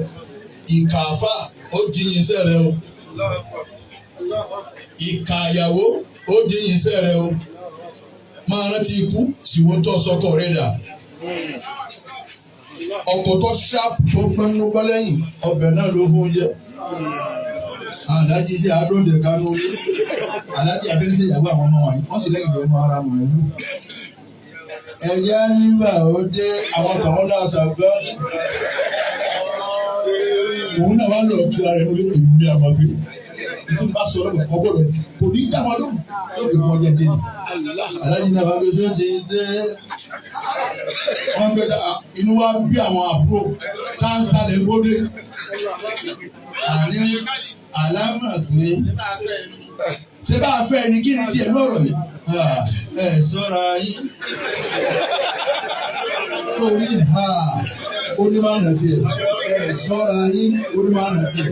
B: Ìkà àfà ó jí iṣẹ́ rẹ o. Ìkà àyàwó ó jí iṣẹ́ rẹ o. Máa rántí ikú síwó tó sọ́kọ̀ rẹ̀ dà. Ọkọ̀ tó ṣáàpù tó pẹ́nu gbọ́lẹ́yìn ọbẹ̀ náà ló fún jẹ. Àdájí sí àádọ́dẹ̀ kánú orí. Àdájí abẹ́sẹ̀ ìyàwó àwọn ọmọ wọ̀nyí. Wọ́n sì lẹ́yìn lọ́mọ ara mọ̀ ẹ́ lù. Ẹ̀jẹ̀ nígbà ó dé àwọn tàwọn náà ṣàgbọ́. Òun náà wá lọ kí ara rẹ̀ lórí èmi àmọ́gbé. Ètò ìbá sọ lọ́gbọ̀n kọ́ gbọ́dọ̀ kò ní dá wọn lóhùn yóò gbé wọn jẹ́ dé ni. alájí náà bá gbé sóde dé wọ́n gbé inú wa bí àwọn àbúrò táǹtà lè gbódé àní alámàgbé ṣé bá a fẹ́ ni kí ni tiẹ̀ lọ́rọ̀ yìí ẹ ṣọ́ra yín torí onímọ̀ràn tiẹ̀ ẹ ṣọ́ra yín onímọ̀ràn tiẹ̀.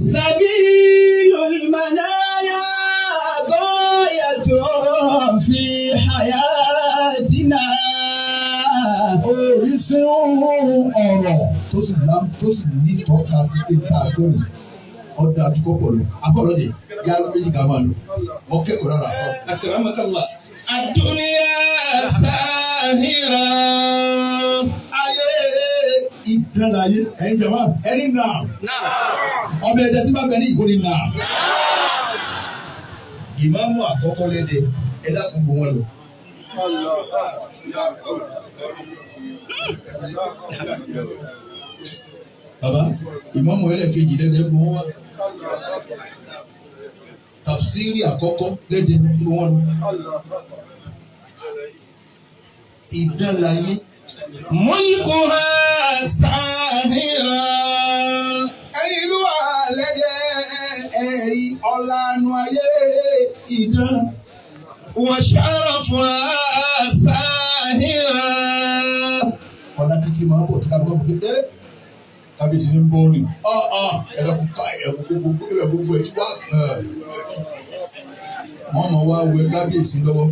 A: Sabilul manaya ghayatun fi hayatina.
B: Oríṣi ọ̀rọ̀ tó sì ní tọ́ka sí pé ká gbọ́dọ̀ ọ̀dà àdúgbò pọ̀ lọ. Akọ̀lọ́dẹ yá méjì ká máa lọ. Wọ́n kẹ́kọ̀ọ́ lára fún ọ.
A: Akramakallah. Ad-dunya sahira.
B: Ayé ìdánláyé ẹ̀yin jàmbá ẹni náà. Ọbẹ̀ ẹ̀dẹ̀ tí bá bẹ ní ìkórè náà. Ìmáàmù àkọ́kọ́ lédè ẹ̀dá kan gbọ́ wọn lọ. Bàbá ìmáàmù ẹlẹ́kejì lédè gbọ́ wọn wá. Tafsiri àkọ́kọ́ lédè gbọ́ wọn lọ. Ìdánláyé.
A: Mulkuha sahira.
B: Ẹ̀yin ló wà lẹ́dẹ̀ ẹ̀rí ọ̀lànà ayé ìdán.
A: Wa sharafuha sahira.
B: Ọ̀la títí máa bọ̀ tí ká lọ́kọ̀ pé kábíyèsí ní bọ́ọ̀lù. Ẹ̀rọ kúkà ẹ̀rọ gbogbo ẹ̀ tí wá. Wọ́n mọ̀ wá wẹ kábíyèsí lọ́wọ́.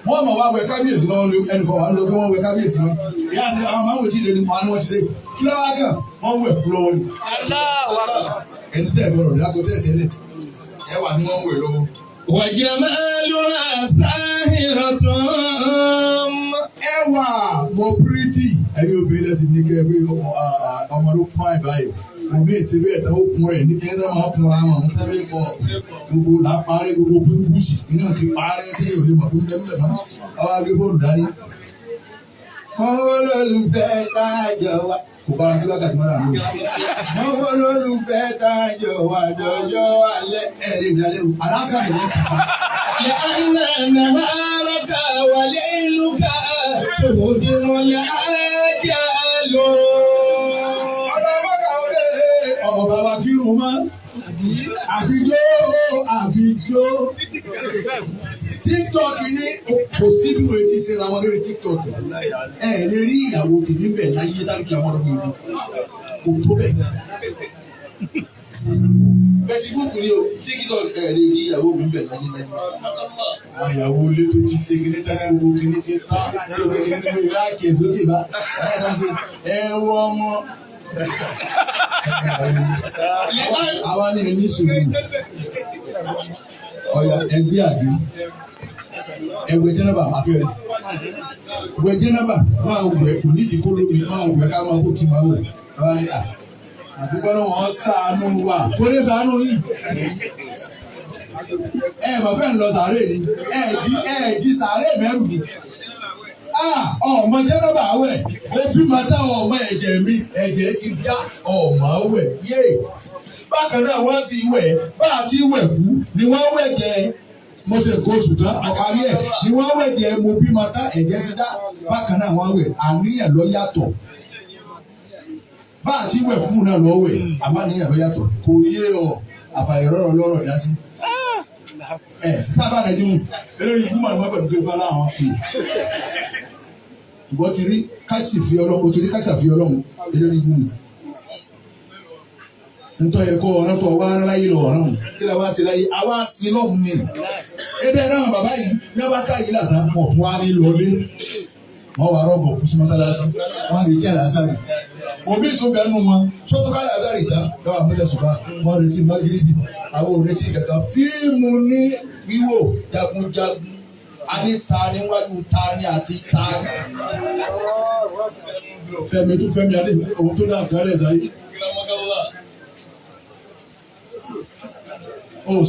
B: Wọ́n mọ̀ wá wẹ kábíyèsí lọ́wọ́ ẹnìkan wà lọ́wọ́ wọ́n wẹ kábíyèsí lọ́wọ́. Ìyá àti àwọn máa ń wò tí ìdè ní wọn ni wọ́n ti dé. Kí ló wá kàn? Wọ́n wẹ̀ kú lọ́wọ́ ni. Ẹni tẹ́ ẹ̀ gbọ́dọ̀ ní akọ́tẹ́ tẹ́lẹ̀. Ẹ wà ní wọ́n wẹ̀ lọ́wọ́.
A: Wa jamaluha sahiratun.
B: Ẹwà mo pírítì ẹ̀yin obìnrin lẹ́sìn ní kẹ́ ẹ pé ọmọ ló fún àìbá yìí. Mo bí ìṣèlú ẹ̀ta ó kun rẹ̀ ní kí ẹ̀ta máa kunra wọn mo tẹ́lẹ̀ kọ gbogbo là parẹ́ gbogbo pípúùsì iná ti parẹ́ tí yóò lè mọ̀ fún tẹ́lẹ̀ mọ́. Àwọn agbé fóònù dání. Mọ́wọ́ lólùfẹ́ tájọ wa. Kò bá wa kí wákàtí mọ́ra mi. Mọ́wọ́ lólùfẹ́ tájọ wa jọjọ́ alẹ́ ẹ̀rí ìdálẹ́ o. Àlásà ìwé kàkà.
A: Li'anna naharaka wa layluka tuhdimul ajalu.
B: Ọba wa kírun mọ́. Àfijó. TikTok ní kò sí bí wọ́n ti ṣe ra wọn lórí TikTok. Ẹ lè rí ìyàwó tèmi bẹ̀ láyé láti àwọn ọmọ ìlú. Kò tó bẹ̀. Facebook ni o, TikTok ẹ lè rí ìyàwó mi bẹ̀ láyé láyé. Àwọn ìyàwó ilé tó ti ṣe kíní tẹ́tí gbogbo kíní ti tán. Ẹ lè kíní tó yẹ láàkì sókè bá. Ẹ wọ ọmọ. Àwa ni ẹni sùúrù. Ọ̀yà ẹgbẹ́ àgbẹ̀. Ẹ̀wẹ̀ jẹ́nàbà àfẹ́rẹ́. Wẹ̀ jẹ́nàbà máa wẹ̀ kò nídìí kó lómi máa wẹ̀ ká máa kó tí máa wẹ̀. Àdúgbò náà wọ́n ṣàánú wa. Kó lè ṣàánú yìí. Mọ̀ fẹ́ ń lọ sàárè ni. Di sàárè mẹ́rù ni. Ọmọ jẹ́nàbà wẹ̀. Ó fi máa táwọn ọmọ ẹ̀jẹ̀ ti dá ọmọ wẹ̀. Bákan náà wọ́n sì wẹ̀. Bá a ti wẹ̀ kú ni wọ́n wẹ̀ jẹ́. Mo ṣe nǹkan oṣù tán àkárí ẹ̀ ni wọ́n wẹ̀ jẹ́ mo bímọ tán ẹ̀jẹ̀ ti dá bákan náà wọ́n wẹ̀ àníyàn ló yàtọ̀ bá àti wẹ̀ fún náà lọ́ wẹ̀ àmọ́ àníyàn ló yàtọ̀ kò yé ọ àfàìrọ̀rọ̀ lọ́rọ̀ dá sí. Sábà nàìjíríà eléyìí ibú màlúmọ́ pẹ̀lú pé bọ́lá àwọn fi ìwọ ti rí káṣí fi ọlọ́run o ti rí káṣí àfi ọlọ́run eléyìí ibú mi. Ntọ́ yẹ kó ọ̀rọ̀ tó wá láyé lọ ọ̀rọ̀ kí la wá sí láyé àwa sí lọ́hùn mi. Ebe náà bàbá yìí ní ọba káyìí làtà pọ̀ tó wá ní lọlé. Wọ́n wá rọ́bọ̀ kú sí mọ́tálásí. Wọ́n retí àlásàrì. Òbí tó bẹ̀ nù wọn. Sọ́tọ́ ká àlásàrì dá. Lọ́wọ́ àmúlẹ̀ sọ̀bà. Wọ́n retí magiribi. Àwọn ò retí kankan. Fíìmù ní wíwò jagunjagun. A ní ta níwájú ta ní àti ta. Fẹ́mi tó Fẹ́mi adé òun tó dá nǹkan rẹ̀ sáyé.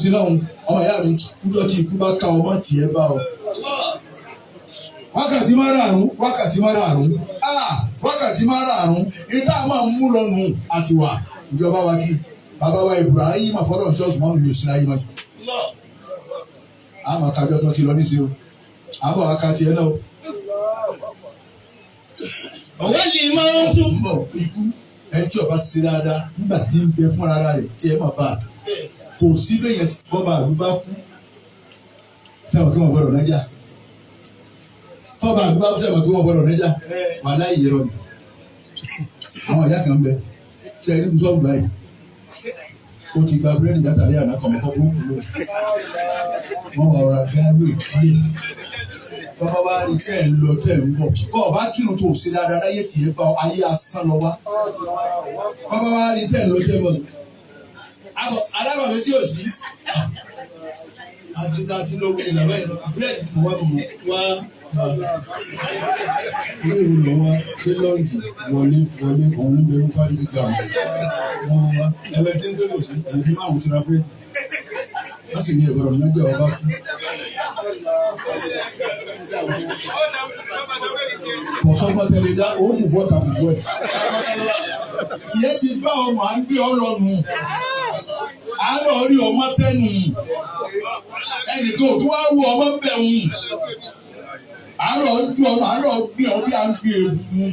B: Sí náà ọmọ ìyá mi níjọ́ tí ikú bá ká ọmọ tiẹ̀ bá ọ. Wákàtí márààrún ìta máa ń mú lọ́nu àti wà ìjọba wa kí
C: bàbá wa Ibrahim àfọlọ́ ṣọ́ọ̀ṣì mọ́nù lè ṣe ayé mọ́. àmọ́ kájọ́ tó ti lọ níṣẹ́ o àbọ̀ akáti ẹ̀ náà.
A: ọ̀wọ́ lè máa ń tún
C: bọ̀ ikú ẹjọ́ bá ṣe dáadáa nígbà tí ń bẹ fún ara rẹ̀ tí ẹ máa bá a kò sí bẹ́yẹn tí bọ́ba àdúgbà kú fẹ́ràn kí wọ́n gbọ́dọ̀ nájà tọ́ba àdúgbà kú fẹ́ràn kí wọ́n gbọ́dọ̀ nájà wà láyé yẹrọ ni àwọn ìyá kan bẹ ṣe ẹni kú sọ́ọ̀bù báyìí ó ti gba búrẹ́dì látàrí àná kọ̀mọ́kọ́ burúkú lò wọ́n wà ọ̀rọ̀ gáárù ìdílé bàbá wa rí tẹ́ ẹ̀ ń lọ tẹ́ ẹ̀ ń bọ̀ bọ́ ọba kírun tó ṣe dáadáa láyé tì í bá ayé asán lọ wá bàbá wa rí tẹ́ ẹ̀ ń lọ tẹ́ ẹ̀ bọ̀ alábàbẹ̀ tí ò sí àti lówó ìlànà ìlọ búrẹ́dì wà mú wá ilé ìlú wa ṣé lọ́ọ̀dì wọlé òun bẹ̀rù pálí gbígbà wọn wá ẹgbẹ́ tí ń gbé kò sí èyí máa ń tira búrẹ́dì wọ́n sì ní ìgbọ̀rọ̀ mẹ́jọ ọba kú. Ọ̀sọ́gbọ́n tẹ̀lé dá owó fùfú ọ̀tà fùfú ẹ̀. Tiẹ̀ ti bá ọmọ à ń gbé ọ lọ́nu. Àárọ̀ rí ọmọ tẹ́nu. Ẹnìkan ò tún wá wú ọmọ bẹ̀ wù. Àárọ̀ ju ọmọ àárọ̀ gbé ọ bí à ń gbé ebu mu.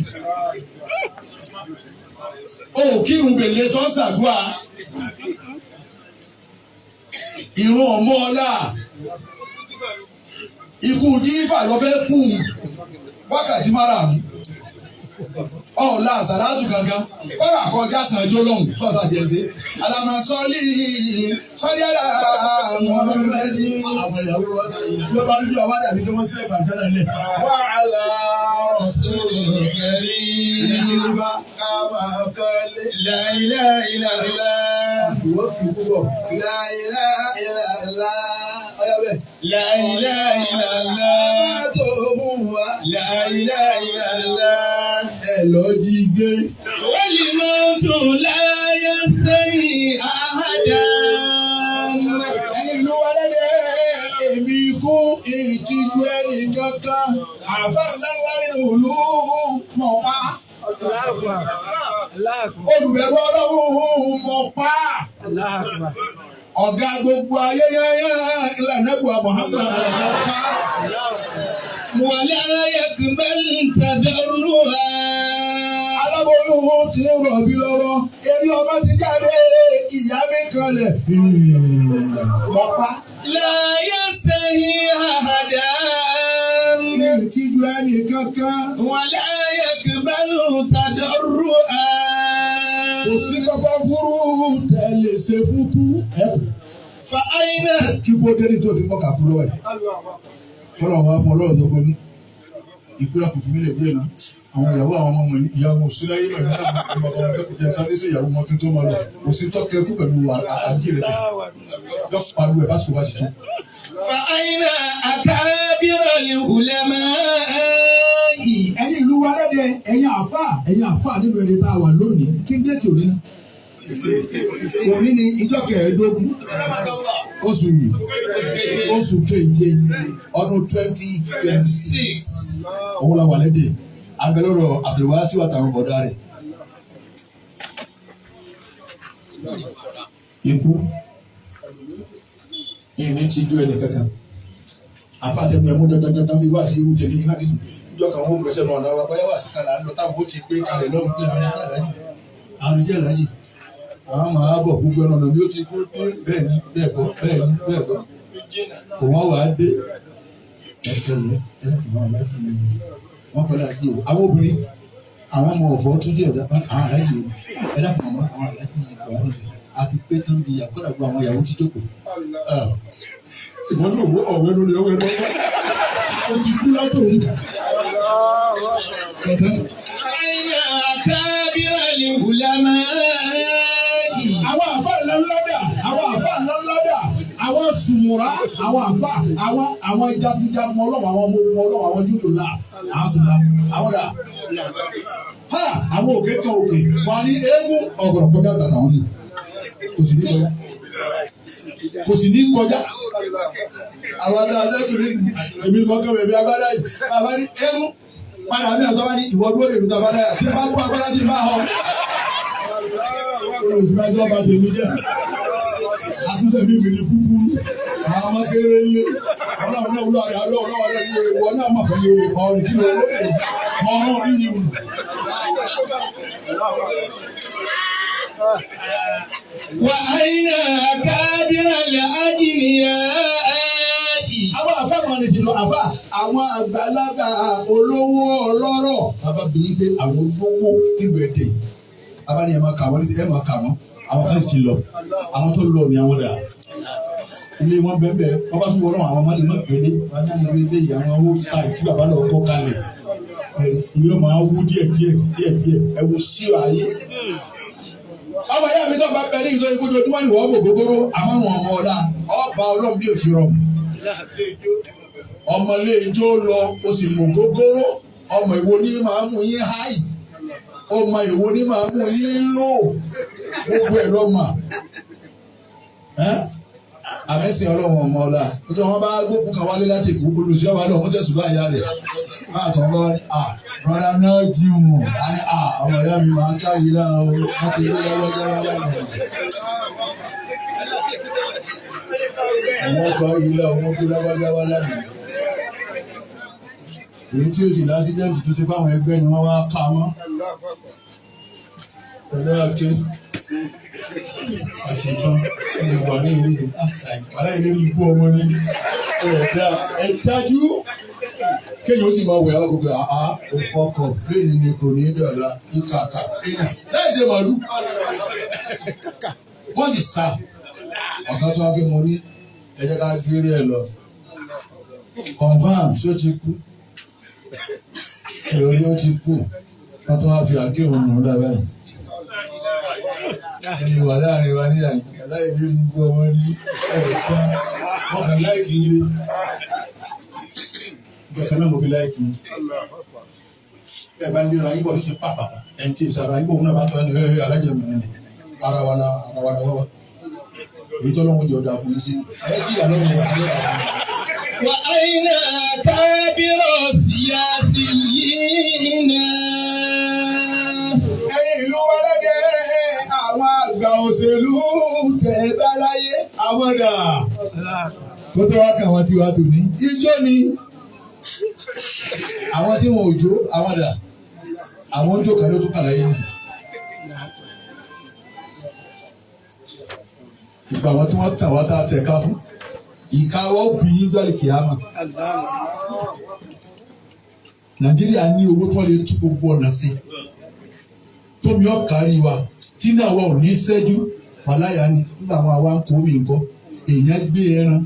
C: O kírun bèlè tó ń ṣàdúrà. Ìrun ọmọ ọlá. Ikú jífà lọ fẹ́ kú wákàtí márùn-ún ọ̀la àsàlátù gangan kọ́ra àkọjá sànjó lọ́hùn sọ́ọ̀tà jẹ́sẹ̀ alamasọ́lì sọ́lì àlà mọ́hàmẹ́dì àwọn ìyàwó wa ló bá níbi àwọn àdàbí tó wọ́n sílẹ̀ bàjẹ́ náà lẹ̀ wà á la rasulil karim ìdílébà kábà kọ́lé. La ilaha illallah. ìwọ kì í púpọ̀. La ilaha illallah. ọ̀yá bẹ́ẹ̀. La ilaha illallah. tó mú wa. La ilaha illallah. ẹ lọ jí gbé.
A: wọ́n lè máa ń tún láyé sẹ́yìn àhádà.
C: ẹni ló wá lẹ́dẹ̀ èmi kú ìtìjú ẹnì kankan àfẹ́ ńláńlá nínú ìlú mọ̀ pa. olùbẹ̀rù ọlọ́run mọ̀ pa. ọ̀gá gbogbo ayẹyẹ ìlànà ìbùwà Muhammad mọ̀ pa.
A: wàlá yakbal tadarruha.
C: aláboyún ti ń rọ̀bí lọ́wọ́ eré ọmọ ti jáde ìyá mi kanlẹ̀ mọ̀ pa.
A: láyé sẹ́yìn àhádà.
C: ìtìjú ẹnì kankan.
A: wàlá yakbal tadarruha.
C: kò sí kankan fúru tẹ̀lé ṣe fúkú ẹ̀kú.
A: fa aina.
C: kí bó dé ní tó ti kọ́ kàkú lọ́wọ́ ẹ̀. fọlọ́ wa fọ ọlọ́run tó kọ́ni ìkúra kò fi mí lè díẹ̀ náà àwọn ìyàwó àwọn ọmọ ìyàwó síláyé náà nígbà tó ọmọ kẹ́kọ̀ọ́ jẹ́ sáré sí ìyàwó wọn tó máa lọ kò sí tọ́kẹ́ kú pẹ̀lú àjí rẹ̀ yọ pariwo ẹ̀ bá sọ wá sí tó.
A: fa aina akabirul ulama.
C: ẹ̀yin ìlú wa lẹ́dẹ̀ ẹ̀yin àfà nínú ẹni tá a wà lónìí kí n dé tì òní náà. òní ni ìjọ kẹẹ̀ẹ́dógún oṣù keje ọdún 2026 òun la wà lédè abẹ́lọ́rọ̀ àbẹ̀wásí àtàwọn bọ̀dá rẹ̀. ikú ìní ti jó ẹnì kankan àfàtẹ́mi ẹ̀mú dandandandan bí wá sí irú tẹ̀lé ní láti sìn ìjọ kan wọ́n gbèsè náà náà wá báyà wá sí kalẹ̀ àná táwọn ó ti gbé kalẹ̀ lọ́wọ́ pé àrùn jẹ́ àlájì àwọn máa bọ̀ gbogbo ẹ̀nà ọ̀nà ni ó ti kú bẹ́ẹ̀ ni bẹ́ẹ̀ kọ́ kò wọ́n wà á dé ẹ̀kẹ́lẹ́ ẹ̀kẹ́lẹ́ aláàjì ni wọ́n kọ́ láàjì o àwọn obìnrin àwọn ọmọ ọ̀fọ́ tún jẹ́ ọ̀dà àwọn aláàjì o ẹ̀dàkùn àwọn aláàjì ni ìgbà wọn àti pé tán di àkọ́dà gbọ́ àwọn ìyàwó tí jókòó. ìwọ náà wọ ọ̀wẹ́ lórí ọwẹ́ lọ́wọ́ o ti kú látòun.
A: aina akabirul ulama.
C: àwọn àfa ńláńládà àwọn sùmùrà àwọn jagunjagun ọlọ́wọ́ àwọn ọmọ ogun ọlọ́wọ́ àwọn jùlọ àwọn sùmùrà àwọn dà àwọn òkè kan òkè wà ní eégún ọ̀gọ̀rọ̀ kọjá tàtà wọn ni kò sì ní kọjá àwọn adájọ́kùnrin èmi kọ́kọ́ bẹ̀bí agbádá yìí bàbá ní eégún padà bí àtọ́wá ní ìwọ́dúró lè rúta agbádá yìí tí bá kú agbádá tí bá họ olùsúnájọ́ bá tèmi jẹ́ àtúnṣe mímì ní kúkúrú àwọn ọmọ kéré ńlé ọlọ́run náà wúlò àrẹ ọlọ́run náà lẹ́nu ìwọ náà mọ̀ pé yóò lè kọ́ ọ́ kí ló ló lè mọ ọ́n rí yìí.
A: وأين أكابر الأغنياء
C: àwọn afẹ́kọ̀ọ́ ni jùlọ àbá àwọn àgbàlagbà olówó ọlọ́rọ̀ bàbá bìí pé àwọn olówó nílùú Ẹdẹ bàbá ni ẹ máa kà wọ́n ní ẹ máa kà wọ́n àwọn kan sì lọ àwọn tó lọ ní àwọn dà ilé wọn bẹ́ẹ̀ wọ́n bá tún wọ́n náà àwọn ọmọdé náà pèlè wọn náà ní ilé yìí àwọn old site tí bàbá náà kọ́ kalẹ̀ ilé máa wú díẹ̀ ẹ wo sí ayé. ọmọ ìyá mi tó bá bẹ ní ìlú ìfojoojúmọ́ ni wọ́n bò gógóró àmọ́ wọn ọmọ ọ̀la ọba ọlọ́run bí òsì rọrùn. ọmọlé ijó lọ o sì mọ gógóró ọmọ ìwo ní máa mú yín háì ọmọ ìwo ní máa mú yín lò gbogbo ẹ̀rọ mà àmẹ́sìn ọlọ́run ọmọ ọ̀la nítorí wọn bá gbókù kan wálé láti èkó olùsíọ́ wa lọ wọ́n tẹ̀sùn bá ìyá rẹ̀ máa tọ́ bá rárá náà jí wọn ọmọ ìyá mi máa ń káyìí lára o wọ́n ti rí lọ́wọ́jọ́ wọn lọ́wọ́. àwọn ọkọ̀ ilé ọmọ tó lọ́wọ́jọ́ wọn lọ́wọ́. èyí tí ó sì lásìdẹ́ǹtì tó ti fáwọn ẹgbẹ́ ni wọ́n wá ká mọ́. ẹ̀rọ àké àti ìbọn ilé wà ní ìlú yìí aláìlé ní ikú ọmọ ní ẹ̀dájú kéèyàn ó sì máa wẹ̀ ọ́ gbogbo òfọkọ̀ lẹ́yìn ni kò ní dọ̀la ìkàkà èèyàn láì ṣe màlúù wọ́n sì sá ọ̀kan tó wá pé mo ní ẹ jẹ́ ká géré ẹ lọ confam ṣé ó ti kú lórí ó ti kú wọ́n tó wá fi àkéwòn nù dábàá yìí. ẹni wà láàrin wa ní aláìlérí gbọ́ ọmọ ní ẹ̀ẹ̀kan wọ́n kàn láìkì ilé ìgbẹ̀kan náà mo fi láìkì ẹ̀ bá ń lera yíbọ̀ ṣe pàpà ẹ̀ ń tí ìsara yíbọ̀ òun náà bá tọ́ ẹni alájẹ̀ mi ní ara wa lọ́wọ́ èyí tó lọ́wọ́ jọ dáa fún yín sí ẹ̀ tí ìyá lọ́wọ́ wà nílẹ̀ àwọn.
A: وأين أكابر السياسيين
C: ìlú wa lẹ́gẹ̀ẹ́ àwọn àgbà òṣèlú tẹ̀ bá láyé àwọn dà. kó tó wá kàn wọ́n tí wàá tò ní ijó ni àwọn tí wọn ò jó àwọn dà àwọn ojú kan ló tún kàn láyé nìyí. ìgbà àwọn tí wọ́n tàn wá tá a tẹ̀ ká fún ìkáwọ́ bí gbàlè kìámà. Nàìjíríà ní owó tó lè tú gbogbo ọ̀nà sí tómi ọ̀kárí wa tí náà wà ò ní sẹ́jú wàláyà ni nígbà àwọn àwa ń kó mi nǹkan èèyàn gbé ẹran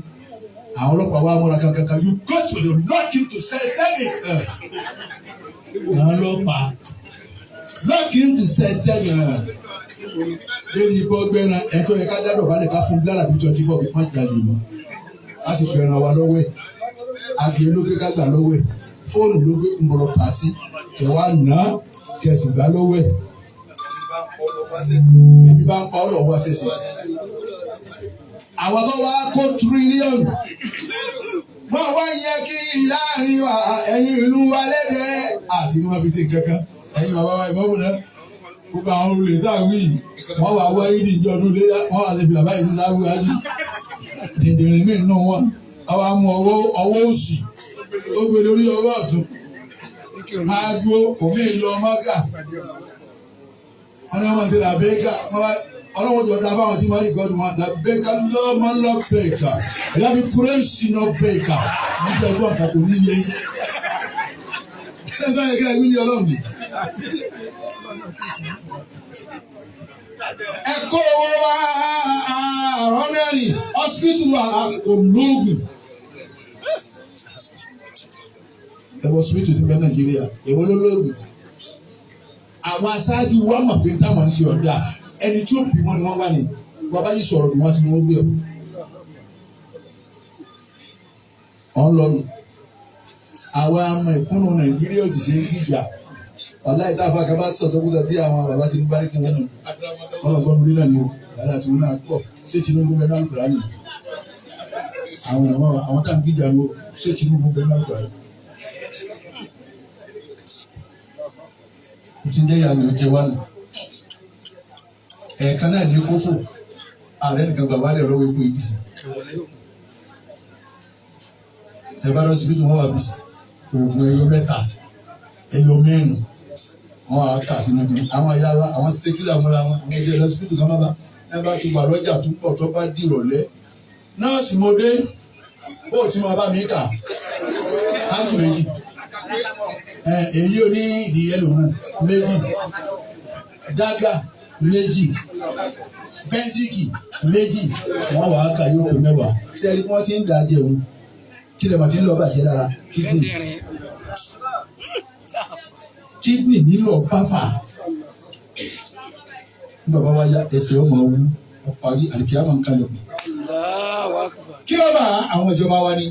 C: àwọn ọlọ́pàá wa múra kankan you go to the lock him to sell it àwọn ọlọ́pàá lock him to sell it lórí ibọ́ gbẹ́ran ẹ̀tọ́ yẹ ká dádọ̀ balẹ̀ ká fún bílára bí 24 bí wọ́n ti dàgbé mọ́ a sì pẹ̀ràn wa lọ́wọ́ ẹ̀ adìẹ ló gbé ká gbà lọ́wọ́ ẹ̀ fóònù ló gbé ń bọ̀rọ̀ pàṣẹ ẹ̀wà náà kẹ̀sì gbà lọ́wọ́ ẹ̀. Ibi bá ń pa ọ́ lọ́wọ́ ṣẹ̀ṣẹ̀. Àwọn tó wá kó tírílíọ̀nù. Wọ́n wá yẹ kí láàrin wa ẹ̀yin ìlú wa lẹ́dẹ̀. Àti ní wọ́n fi ṣe kankan. Ẹ̀yin bàbá wa ìmọ̀mù náà. Gbogbo àwọn olè sáwì. Wọ́n wá wá ìdí ìjọ ọdún lé. Wọ́n wá ṣèbí bàbá yìí sáwì wájú. Dìndìnrín mi nù wọn. Àwọn amú ọwọ́ òsì. Ó gbé lórí ọwọ́ ọ̀tún. Máa dúró òmí lọ mọ́gà. Wọ́n ní wọ́n máa ṣe làbẹ́gà ọlọ́wọ́ jọ dá báwọn tí wọ́n rí gọ́dù wọn làbẹ́gà lọ́mọ lọ́bẹ̀ẹ̀kà ẹ̀lábi kúrẹ́ǹsì lọ́bẹ̀ẹ̀kà nígbà ẹgbẹ́ ọ̀kà kò níye. Sẹ́ńtọ́ yẹ kẹ́ ẹ̀ wílé ọlọ́run ni. Ẹ̀kọ́ owó wa àrọ́nẹ́rì hospital wa olóògùn. Ẹ̀wọ̀n hospital ti bẹ́ Nàìjíríà èwo ló lóògùn. Àwọn aṣáájú wa mọ̀ pé táwọn ń ṣe ọ̀dà ẹni tí ó bí wọn ni wọ́n wà ní bàbá yìí sọ̀rọ̀ bí wọ́n ti ní wọ́n gbé ọ̀. ọ̀n lọ́nu àwa ọmọ ìkúnnù Nàìjíríà ò sì ṣe ń gbìjà ọ̀la ìdáfà kan bá sọ̀tọ̀ kúta tí àwọn bàbá ti ń bá rí kí wọ́n nù wọ́n lọ gbọ́n mi nílẹ̀ ni o yàrá tí wọ́n náà pọ̀ ṣé Tinubu bẹ́ẹ̀ náà gbà ní àwọn tá à ń gbìjà ló ṣé Tinubu bẹ́ẹ̀ náà gbà ní. Ti ń jẹ́ ìyá ni ó jẹ wá nù. ẹ̀ẹ̀kan náà ní kófò ààrẹ nìkan gbà wálé ọ̀rọ̀ wípé ibi sí ẹ̀bá lọ síbi tó wọ́n wà bí sí oògùn ẹyọ 3 ẹyọ 4 wọ́n á kà sínú bí àwọn ayá wa àwọn sitekílà múra wọn àwọn ẹgbẹ́ lọ síbi tó kàn bá ẹ bá ti wà lọ́jà tó pọ̀ tó bá di ìrọ̀lẹ́ nọ́ọ̀sì mo dé bó ti máa bá mi kà áńtù méjì èyí ò ní ìdí ẹlòmíràn méjì dágà méjì fẹ́ńsìkì méjì wọ́n wàá kà yóò pè 10 sẹ́ẹ̀rí wọ́n ti ń dà jẹun kí lè mà ti ń lọ bàjẹ́ lára kídìní nílò báfà bàbá wa ya ẹsẹ̀ ọmọ wú ọparí àlùkìyà máa ń kalẹ̀ kù. kí ló bá àwọn ìjọba wa ní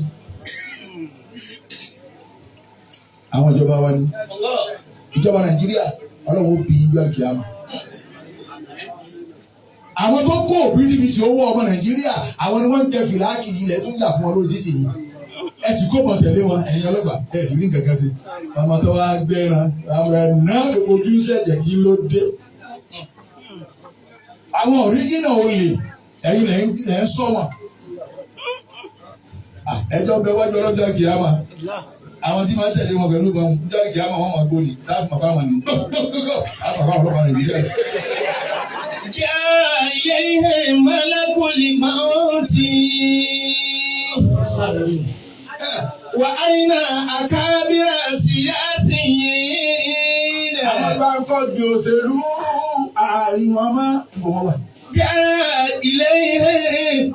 C: àwọn ìjọba wa ní ìjọba Nàìjíríà Ọlọ́run ó bí ìjọ àlùkìyà mọ́. àwọn tó kó òbítíbitì owó ọmọ Nàìjíríà àwọn ni wọ́n ń tẹ fìlàkì ilẹ̀ tó ń jà fún wọn lójú tì yìí ẹ sì kó bọ̀ tẹ̀lé wọn ẹ̀yin ọlọ́pàá ẹ̀ rí nǹkan sí ọmọ tó wá gbẹ́ran àwọn ẹ̀ náà ojú ṣẹ̀jẹ̀ kí ló dé. àwọn òríjìnà olè ẹ̀yin lẹ̀ ń sọ wọn. ẹjọ́ bẹ wájú ọlọ́dọ̀ kìámà àwọn tí máa ń tẹ̀lé wọn pẹ̀lú ìbọn ọjọ́ kìámà wọn máa gbóni láti mọ̀ fáwọn ní àpapọ̀ ọlọ́pàá Nàìjíríà.
A: jẹ́ ilé mọ́lẹ́kùnrin máa ń tì wa aina akabira siyasiyin.
C: àwọn bá ń kọ́ di òṣèlú àárín wọn máa ń bọ̀ wọ́n wà.
A: jẹ́ ilé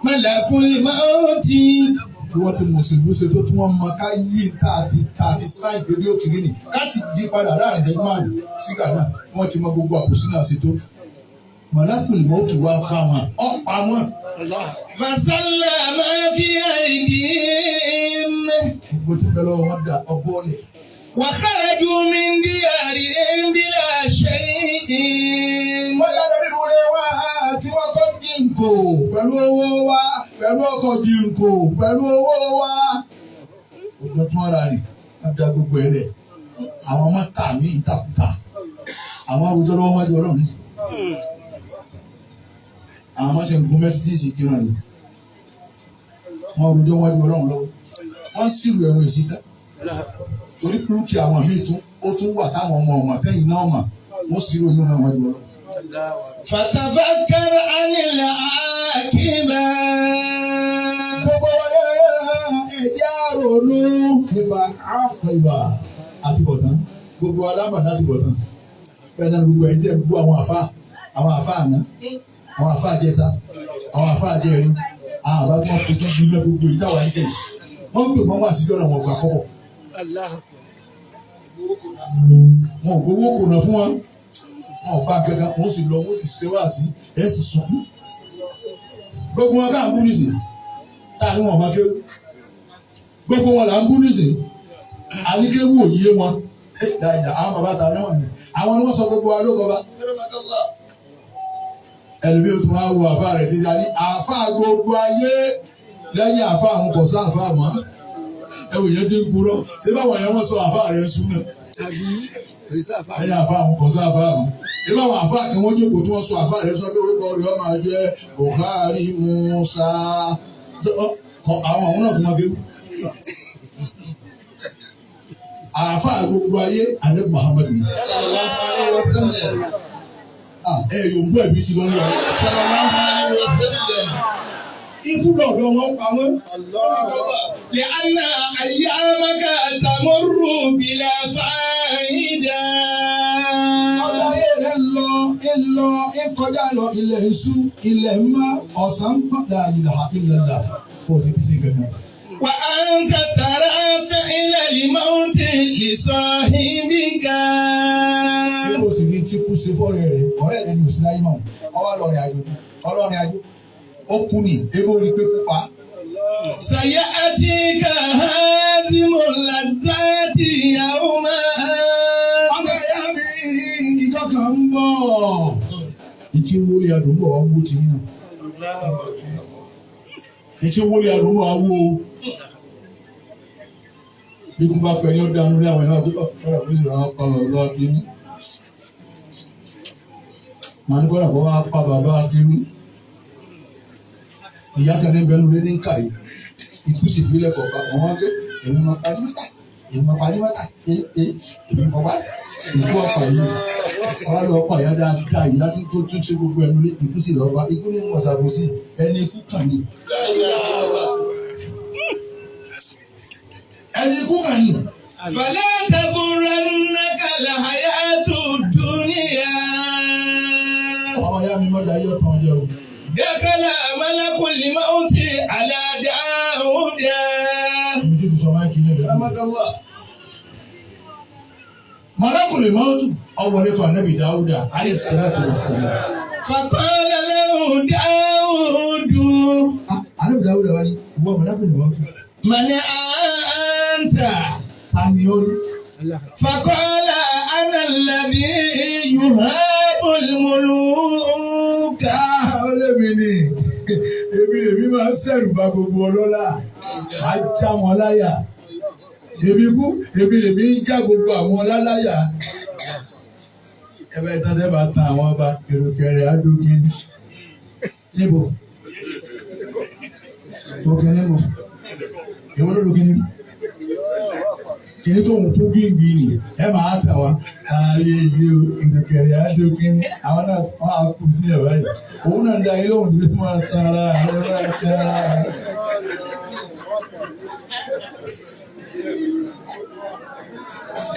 A: malakul mauti.
C: bí wọ́n ti mọ̀ òṣèlú ṣe tó tí wọ́n mọ ká yí tá a ti sáì gbèdé òkìrí nì ká sì yí padà láàrin ìṣẹ́jú márùn-ún sígà náà wọ́n ti mọ gbogbo àkóso náà ṣe tó. malakul mauti wá bá wọn ọ̀pá wọn.
A: fasalla ma fi aydihim.
C: gbogbo tí bẹ́ẹ̀ lọ́wọ́ wọn dà ọbọ̀ọ̀lẹ̀.
A: wa kharaju min diyarihim bila shay'in.
C: wọ́n yára nínú ilé wa tí wọ́n kọ́ jíǹkò pẹ̀lú owó wa pẹ̀lú ọkọ̀ jíǹkò pẹ̀lú owó wa. gbogbo tí wọ́n ra rè wọ́n da gbogbo ẹ̀ rẹ̀ àwọn ọmọ tà ní ìtàkùtà àwọn arúgbó lọ́wọ́ wájú Ọlọ́run ní. àwọn ọmọ ṣe ń gun mẹ́sídíìsì kíran yìí wọ́n arúgbó wájú Ọlọ́run lọ́wọ́ wọ́n sírù ẹ̀rọ ìsìta torí kúrúkì àwọn míì ó tún wà táwọn ọmọ tẹ́yìn náà mà wọ́n sírù oyún náà wájú Ọlọ́run.
A: fatafakkar anil aqiba.
C: gbogbo ẹ̀jẹ̀ àrònú nípa àpẹ̀wà àtibọ̀tán gbogbo alábàdà àtibọ̀tán bẹ́ẹ̀ náà gbogbo ẹ̀jẹ̀ gbogbo àwọn àfa àná àwọn àfa àjẹta àwọn àfa àjẹrin àwọn àbá tí wọ́n fi kí gbogbo gbogbo ìtawà ń jẹ wọ́n ń pè wọ́n wá sí jọ́nà wọn gbà kọ́kọ́ wọn ò gbowó kùnà fún wọn wọn ò bá gẹ́gẹ́ wọ́n sì lọ wọ́n sì ṣe wá sí ẹ̀ sì sùn gbogbo wọn káà ń bú nísìnyí táà ní wọn bá kéwù gbogbo wọn là ń bú nísìnyí àníkéwù òye wọn dáadáa àwọn bàbá ta náà ni àwọn ni wọ́n sọ gbogbo wa ló kọ́ bá ẹlòmí o tún wá wo àfa rẹ̀ ti dání àfa gbogbo ayé lẹ́yìn àfa àwọn kò sá àfa mọ́ ẹwò yẹn ti ń purọ́ ṣé báwọn yẹn wọ́n sọ àfa rẹ̀ sún náà lẹ́yìn àfa àwọn kò sá àfa mọ́ ṣé báwọn àfa kan wọ́n jókòó tí wọ́n sọ àfa rẹ̀ sọ pé orúkọ rẹ̀ ó máa jẹ́ Buhari Musa àwọn náà tún máa kéwù àfa gbogbo ayé Ànábì Muhammad yòǹbó ẹ̀mí ti lọ lọ. Ikú lọ́dọ̀ wọn pamọ́.
A: Lè anna ayyamaka tamurru bila fa'ida.
C: Ọjọ́ ayé rẹ̀ lọ kọjá lọ ilẹ̀ iṣu ilẹ̀ mọ́ ọ̀sán gbọ́dọ̀ ilaha illallah kó o ti fi sí ìfẹ́ mọ́.
A: Wa anta tara fi'la al-mawti li sahibika.
C: Ṣé o sì ní tí kú ṣe fọ́ọ̀rẹ́ rẹ̀ ọ̀rẹ́ rẹ̀ ní òsínláyé mọ̀ ọwọ́ ọlọ́rin àjò ó kú ní ebó orí pé pupa.
A: Sayatika hadimul lazzati yawma.
C: Ọmọ ẹ̀yà mi ìjọ kan ń bọ̀. Ìtí wọlé àdúgbò wa wó ti nínú. Ìtí wọlé àdúgbò wa wó. Bí kú bá pẹ̀ ní ọdún àánú ní àwọn ẹ̀yà àdúgbò ọ̀rọ̀ ló sì rà ọ̀rọ̀ lọ́ọ́ bí mú. màá ní kọ́ra bọ́ wá pa bàbá akérú ìyá kan ní bẹ́ẹ̀ lé ní nkà yìí ikú sì fi lẹ́kọ̀ọ́ pa àwọn akẹ́ èmi máa pa ní mọ́tà èmi máa pa ní mọ́tà èmi máa pa ikú ọ̀pá yìí wọ́n á lọ ọ̀pá ìyá dáadáa ìyá tó tún ṣe gbogbo ẹnu lé ikú sì lọ́ọ́ wá ikú ní mọ̀sàbọ̀sí ẹni ikú kàn ní. ẹni ikú kàn ní.
A: فلا تغرنك الحياة الدنيا
C: ọmọ ya mi mọ́jà yóò tán jẹ́ o.
A: دخل ملك الموت على داود
C: ibi tí sọ máa ń kílẹ̀ lẹ́nu.
A: رحمك الله
C: Malakul Mautu ọwọ́lé tó Ànábì Dáúdà alayhi salatu wassalam.
A: فقال له داود
C: Ànábì Dáúdà wá ní ìwọ Malakul Mautu.
A: من أنت
C: Tani ó ní.
A: فقال أنا الذي يهاب الملوك
C: Olèmi ni èmi máa ń ṣẹ̀rù bà gbogbo ọlọ́lá. Á já wọn láyà. Èmi ń já gbogbo àwọn ọláláyà. Ẹ̀fẹ̀ ìtọ́jú bá tan àwọn ọba kẹrùkẹrẹ àdókè níbo. Òkè níbo. Èwo ló dókè níbi? Kìnní tó ń kú gbìngbì ni ẹ máa tà wá. Ayé ìgbé kẹrùkẹrẹ àdókè ní àwọn náà wọ́n á kú sí ẹ̀ báyìí. Òun náà ń da ilé òun ní máa tan ara àwọn náà tẹ́ ara.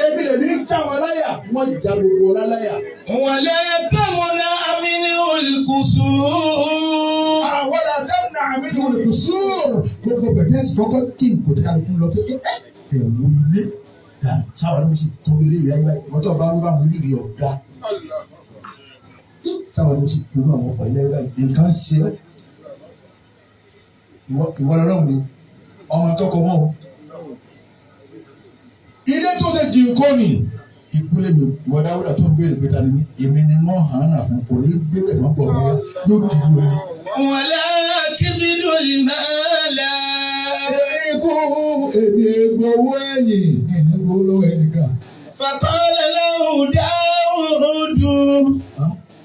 C: Èmi lè ní já wọn láyà, wọ́n já gbogbo ọlá láyà.
A: ولا تمنع منه القصور
C: Àwọn àdáná àmì ni wọ́n lè kó sóòrò. Gbogbo bẹ̀rẹ̀ sí kọ́kọ́ kí n kò tí a lè fún lọ pé ẹ̀wọ̀n ilé. Sáwọn ọdún sì kọ́ ilé ìyá ìgbà ìmọ̀tọ́ bá wọ́n bá wọn nídìí ọ̀gá. Sáwọn ọdún sì kúrò àwọn ọkọ̀ ilé ìgbà nǹkan ṣe ọ́. Ìwọ lọ́rọ̀ mi, ọmọ tọkọ mọ́ o. Ilé tó ṣe di nǹkan ni ìkúlẹ̀ mi ìwọ Dáúdà tó ń béèrè pé ta ni mí èmi ni wọ́n hàn án fún kò ní gbé bẹ̀ mọ́ gbọ̀ wọ́n yóò di ìwé.
A: ولا كبد المال
C: Èmi kú èmi gbowó ẹ̀yìn èmi gbowó lọ́wọ́ ẹnìkan.
A: فقال له داود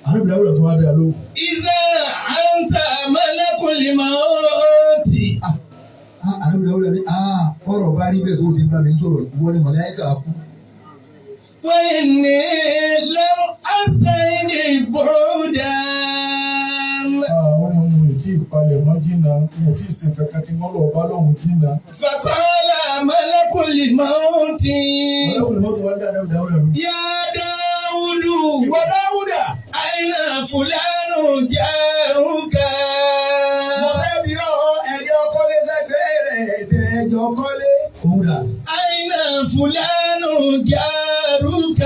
C: Ànábì Dáúdà tó wá dé àlọ́.
A: إذا أنت ملك الموت
C: Ànábì Dáúdà ní ọ̀rọ̀ bá rí bẹ́ẹ̀ tó ti bá mi sọ̀rọ̀ ìwọ ni màláíkà kú.
A: وإني لم أستيقظ بعدا
C: Àwọn ọmọ mi tí ìpalẹ̀ mọ́ jìnnà mi tí ìsìn kankan tí wọ́n lọ bá lọ́hùn jìnnà.
A: فقال ملك الموت
C: Ọlọ́kùnrin mọ́tò wá ń dá Ànábì Dáúdà lọ.
A: يا داود
C: Ìwọ Dáúdà.
A: أين فلان جارك
C: Mo fẹ́ bí ẹni ọkọ́lé sẹ́gbẹ́ rẹ̀ ẹ̀ẹ́dẹ́jọ kọ́lé. Òun dà.
A: أين فلان جارك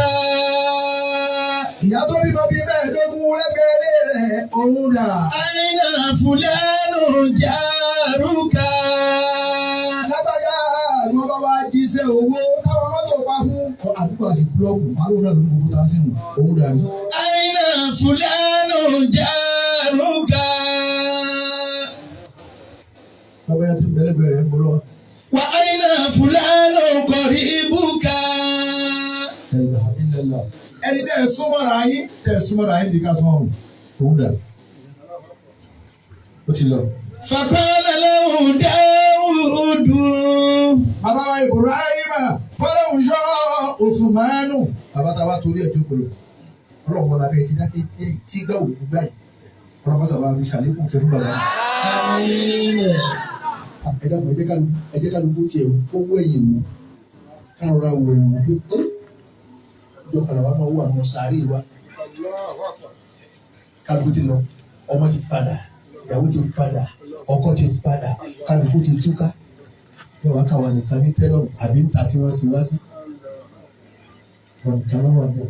C: Ìyá tó bímọ bíi mẹ́ẹ̀ẹ́dógún lẹ́gbẹ̀ẹ́ rẹ̀ òun dà.
A: أين فلان جارك
C: Lágbájá ni wọ́n bá wá jíṣẹ́ owó táwọn mọ́tò pa fún. Àdúgbò àti búlọ́ọ̀kù màálù náà ló ní gbogbo tá a sínú òun dà ní.
A: أين فلان جارك
C: Lágbájá tí bẹ̀rẹ̀ rẹ̀ ń bọ̀ lọ́wọ́.
A: وأين فلان قريبك
C: Ẹni tẹ́ ẹ súnmọ́ra yín di ká sọ ọ̀run òun dà. Ó ti lọ.
A: فقال له داود
C: Bàbá wa Ibrahima fọlọ́hún yọ Osùmánù. Bàbá tá a wá torí ẹ̀ tó pè é. Ọlọ́run bọ́lá bẹ́ẹ̀ ti dáké tí gbà òkú gbà yìí. Ọlọ́run bá sábà fi ṣàlékún kẹfún bàbá yìí.
A: آمين
C: Ẹ jẹ́ ká ló tiẹ̀ owó ẹ̀yìn wò. Ká rọra wò ẹ̀yìn wò pé ìjọ padà wá máa wò àwọn sàárè wa. Kálukú ti lọ, ọmọ ti padà, ìyàwó ti padà, ọkọ ti padà, kálukú ti túká. Ẹ wá káwa nìkan ní tẹ́lọ̀mù àbí ń ta tí wọ́n ti wá sí. Wọ́n nìkan lọ́wọ́ àbẹ̀.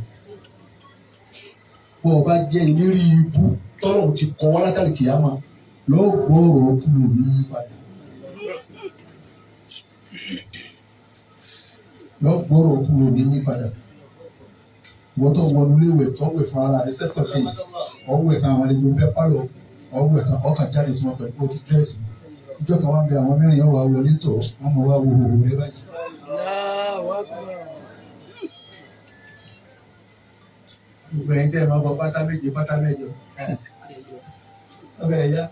C: Bọ́ ọ bá jẹ́ ìlérí ibú tọ́lọ̀ ti kọ́ wá látàrí kìámà lọ́ọ́ gbọ́ọ̀rọ̀ kúrò ní yípadà. Lọ́gbọ́rọ̀ kúrò ní yípadà. Wọ́n tó wọnú léwẹ̀ tó wẹ̀ fún ara rẹ̀ sẹ́kọ̀tì. Ọ̀wẹ̀ kan àwọn àlejò bẹ́ẹ̀ pálọ̀. Ọ̀wẹ̀ kan ọkàn jáde sí wọn pẹ̀lú bó ti dírẹ́sì. Ìjọ kan wá ń bẹ àwọn mẹ́rin ọ̀wà wọlé tọ̀ wọ́n mọ̀ wá wo òwò rẹ̀ báyìí. gbogbo ẹ̀yin tẹ́ ẹ máa bọ pátá méje ọbẹ̀ ẹ̀yá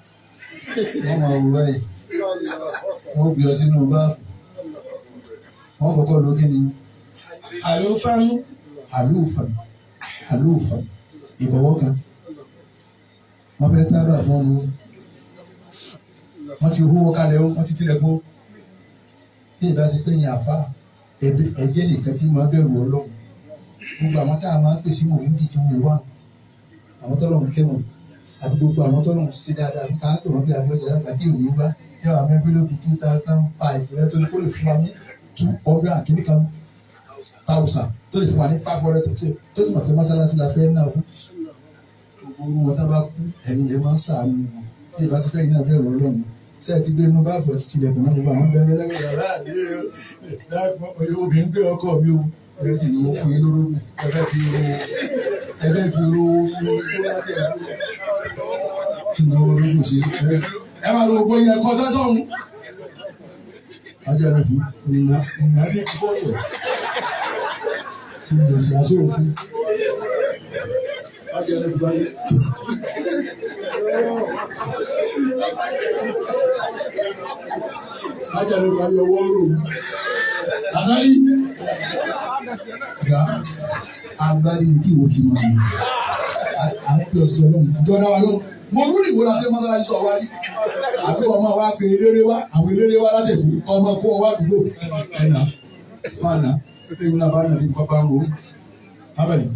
C: wọ́n máa wù báyìí wọ́n gbé ọ sínú báàfù wọ́n kọ́kọ́ ló kí ni àlùfàn ìbọ̀wọ́ kan wọ́n fẹ́ tábà fún ọ wọ́n ti hó kalẹ̀ wọ́n ti tilẹ̀ kó bí ìbá ṣe pé yẹn àfa ẹ̀jẹ̀ nìkan tí máa bẹ̀rù Ọlọ́run gbogbo àwọn tá a máa ń pèsè mòlúdì tí wọ́n wà àwọn tọ́lọ́run kẹ́mọ̀ àti gbogbo àwọn tọ́lọ́run ṣe dáadáa ká pè wọ́n bí abẹ́ọ̀jà lágbàdì òní bá tí àwọn amẹ́fẹ́lẹ́kùn 2005 rẹ tó ní kó lè fún wa ní 200 àkíníkan 1000 tó lè fún wa ní 500 tó ti mọ̀ pé mọ́sálásí la fẹ́ náà fún gbogbo wọn tá bá kú ẹ̀yin lè máa ń sàánú wọn bí ìbá ṣe pé yìí náà bẹ̀rù Ọlọ́run ṣé ẹ ti gbé inú bá fọ̀ títí ilẹ̀kùn náà gbogbo àwọn bẹ́ẹ̀ lẹ́gbẹ̀ẹ́ láàdé obìnrin gbé ọkọ mi o ẹgbẹ́ ti lówó fún yín lórógùn ẹgbẹ́ fi ro kí ni orógùn sí ẹ máa lo gbogbo yẹn kọjá sọ́run ajá rẹ̀ fi ìyá ní bọ́ọ̀lù kí ni èsì aṣọ òkú ajá rẹ̀ fi báyìí. Ajá rẹ̀ parí ọwọ́ rò àgárí gba agbárí kí wo ti máa ń àwọn bí ọsẹ lọ́hùn jọra wa lọ́hùn mo lórí ìwé la ṣe mọ́sálásí sọ wá rí àbí ọmọ wa pe eléré wa àwọn eléré wa látẹ̀kù ọmọ kó wọn wá dùgbò ẹ̀nà fànà pépé ńlá bá nà ní pápá ń ro abẹ́rẹ́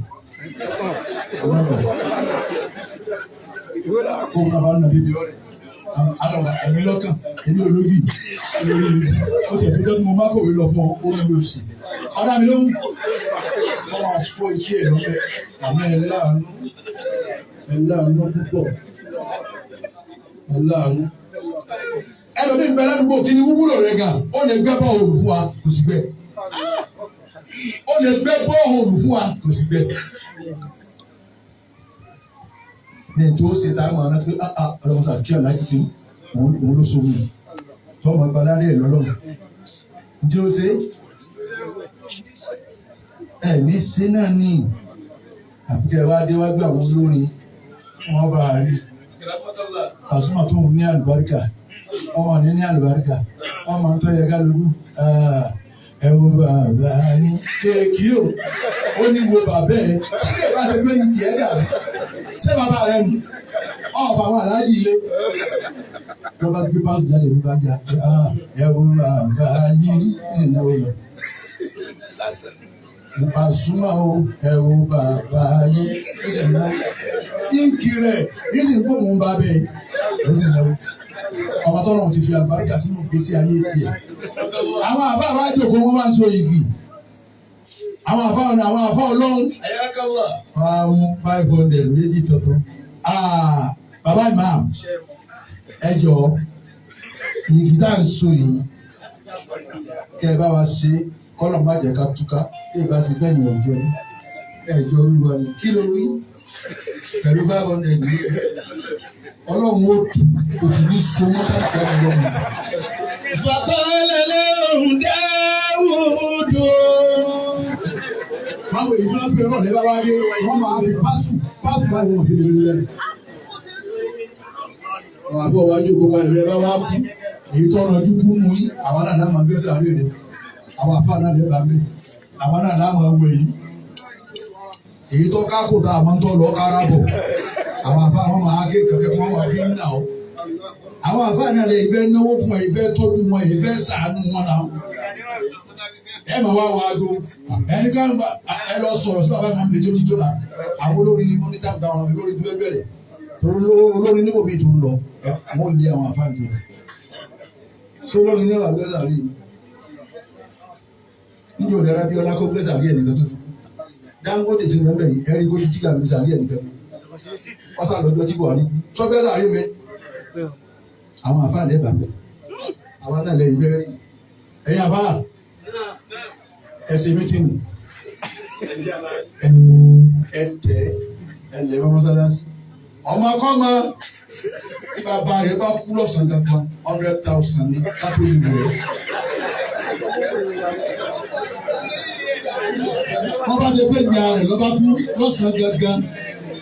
C: kó wọn bá nà níbi ọ̀rẹ́ alọ̀gà ẹ̀mí lọ́kàn ẹ̀mí ológì ó ti ẹ̀mí lọ́dún mo má kòwé lọ fún ọ ní lóṣù ọ̀dà mi ló ń wọ́n máa fọ́ etí ẹ̀ lọ́pẹ́ àmọ́ ẹ̀ láàánú púpọ̀ ẹ̀ láàánú. ẹlòmíín bẹ ládùúgbò kí ni wúwúrò rẹ̀ gan ó lè gbẹ́ bọ́ òòlù fún wa kò sí gbẹ́ ó lè gbẹ́ bọ́ òòlù fún wa kò sí gbẹ́. ní ètò ṣe tá a máa rántí pé ọlọ́mọṣà kí ọ̀la kíkiri òun ló so mi tọ́mọ ìgbàlá rẹ̀ lọ́lọ́run ǹjẹ́ ó ṣe ní ṣe náà ní àbíkẹ́ wá dé wá gbé àwọn olórin wọn bá a rí Pasuma tó ń ní àlùbáríkà wọn wà ní àlùbáríkà wọn máa ń tọ́ yẹ kálukú ẹ wo bàbá ní kéèkì ó ní wo bàbá ẹ kí ẹ bá ṣe gbé ní tiẹ̀ dàbí ṣé bàbá rẹ nù ọ̀fà àwọn aláàjì ilé wọ́n bá gbé báńkì jáde ní báńkì ẹ wo bàbá ní ìnáwó lọ. Pasuma o ẹ wo bàbá yín ó sì náwó ínkì rẹ̀ yín sì ń bò mú bá bẹ́ẹ̀ ó sì náwó ọmọ tó lọ́wọ́ ti fi àlùbáríkà sínú ìgbésí ayé tiẹ̀. Àwọn àbá àwájú òkú wọn máa ń so igi àwọn àfa ọ̀nà àwọn àfa ọlọ́run àwọn 500 méjì tuntun bàbá imam ẹ jọ̀ọ́ igi tá à ń so yìí kẹ́ ẹ bá wa ṣe kọ́lọ̀ má jẹ́ ká túká kí ẹ bá ṣe bẹ́ẹ̀ yàn jọ ẹ̀jọ̀ olúwa ni kí ló rí pẹ̀lú 500 méjì ọlọ́run ó tù kò sì ní so mọ́tà tó ń lọ.
A: Fàkọ́lẹ̀ lóhùn Dáwùdù.
C: Báwo èyí tó ń pè rọ̀ lẹ́bàá wáyé wọ́n máa fi pásù báyìí wọ́n fi lè rí lẹ́nu. Àwọn àbọ̀ wájú gbogbo àdìrẹ́ bá wá kú èyí tó rànjú kú mú yín àwọn náà náà máa gbé sàárè rẹ̀ àwọn àfáà náà lẹ́bàá mi àwọn náà náà máa wẹ̀ yìí. Èyí tó kákò tá a máa ń tọ́ lọ kára bọ̀ àwọn àfáà wọn máa ké kẹ̀kẹ́ tí wọ́n máa fi ń nà ó. Àwọn àfáà náà lè ìfẹ́ náwó fún ẹ ìfẹ́ tọ́jú wọn ìfẹ́ ṣàánú wọn náà. Ẹ máa wá wá aago ẹni ká ẹ lọ sọ̀rọ̀ sí bàbá mi lè tó náà àwọn olórin ní mọ́nítà táwọn olórin tó fẹ́ bẹ̀rẹ̀ olórin níbo mi tó ń lọ àwọn ìdí àwọn àfáà nìyẹn. Sọ olórin náà wà gbẹ́sà rí i. Níbi òdàrà bí ọlá kó gbẹ́sà rí ẹnìkan tó fún. Dangote ti rẹ̀ bẹ̀yìn ẹ̀rí kó ti jígà mi sàrí ẹnìkan tó. Wọ́n sá lọ́jọ́ jí Buhari sọ gbẹ́sà rí mi. Àwọn àfáà lẹ́bàá bẹ̀ àwọn náà lẹ́yìn bẹ́ẹ̀ rí ẹ̀yin àfáà ẹsẹ̀ mítìnì ẹ̀tẹ̀ ẹ̀lẹ́ mọ́sálásí ọmọ akọ́mọ tí bàbá rẹ̀ bá kú lọ́sàn-án kankan 100,000 ní kátólì rẹ̀ bá ṣe pé ìyá rẹ̀ lọ́ba kú lọ́sàn-án gangan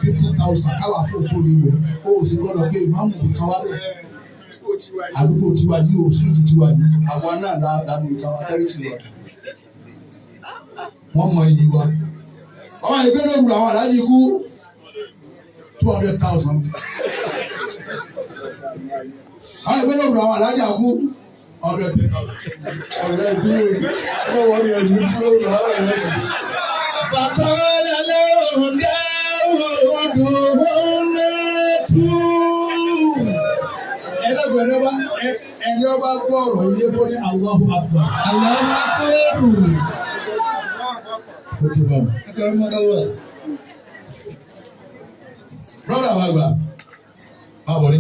C: 50,000 káwá fún òkú nílò ó sì gbọ́dọ̀ pé ìmáàmù kan wá bẹ̀. Àdúgbò tiwa yìí o síríìtì tiwa yìí àwa náà lábẹ́ ìkáwá tẹ́rìtì wa. Wọ́n mọ iyì wa. Àwọn ìgbéró ìlú àwọn aláàjì kú 200,000. Àwọn ìgbéró ìlú àwọn aláàjì kú 100,000. Ọ̀rẹ́ ìdúró ọwọ́ ni ẹ̀jú dúró lọ́wọ́ rẹ̀.
A: فقال لهم داود
C: Ẹni ọba gbọ́ ọ̀rọ̀ iye tó ní Allahu Akbar.
A: Allahu Akbar.
C: Ó ti bọ̀. Brọ́dà wa gbà, máa bọ̀ ní.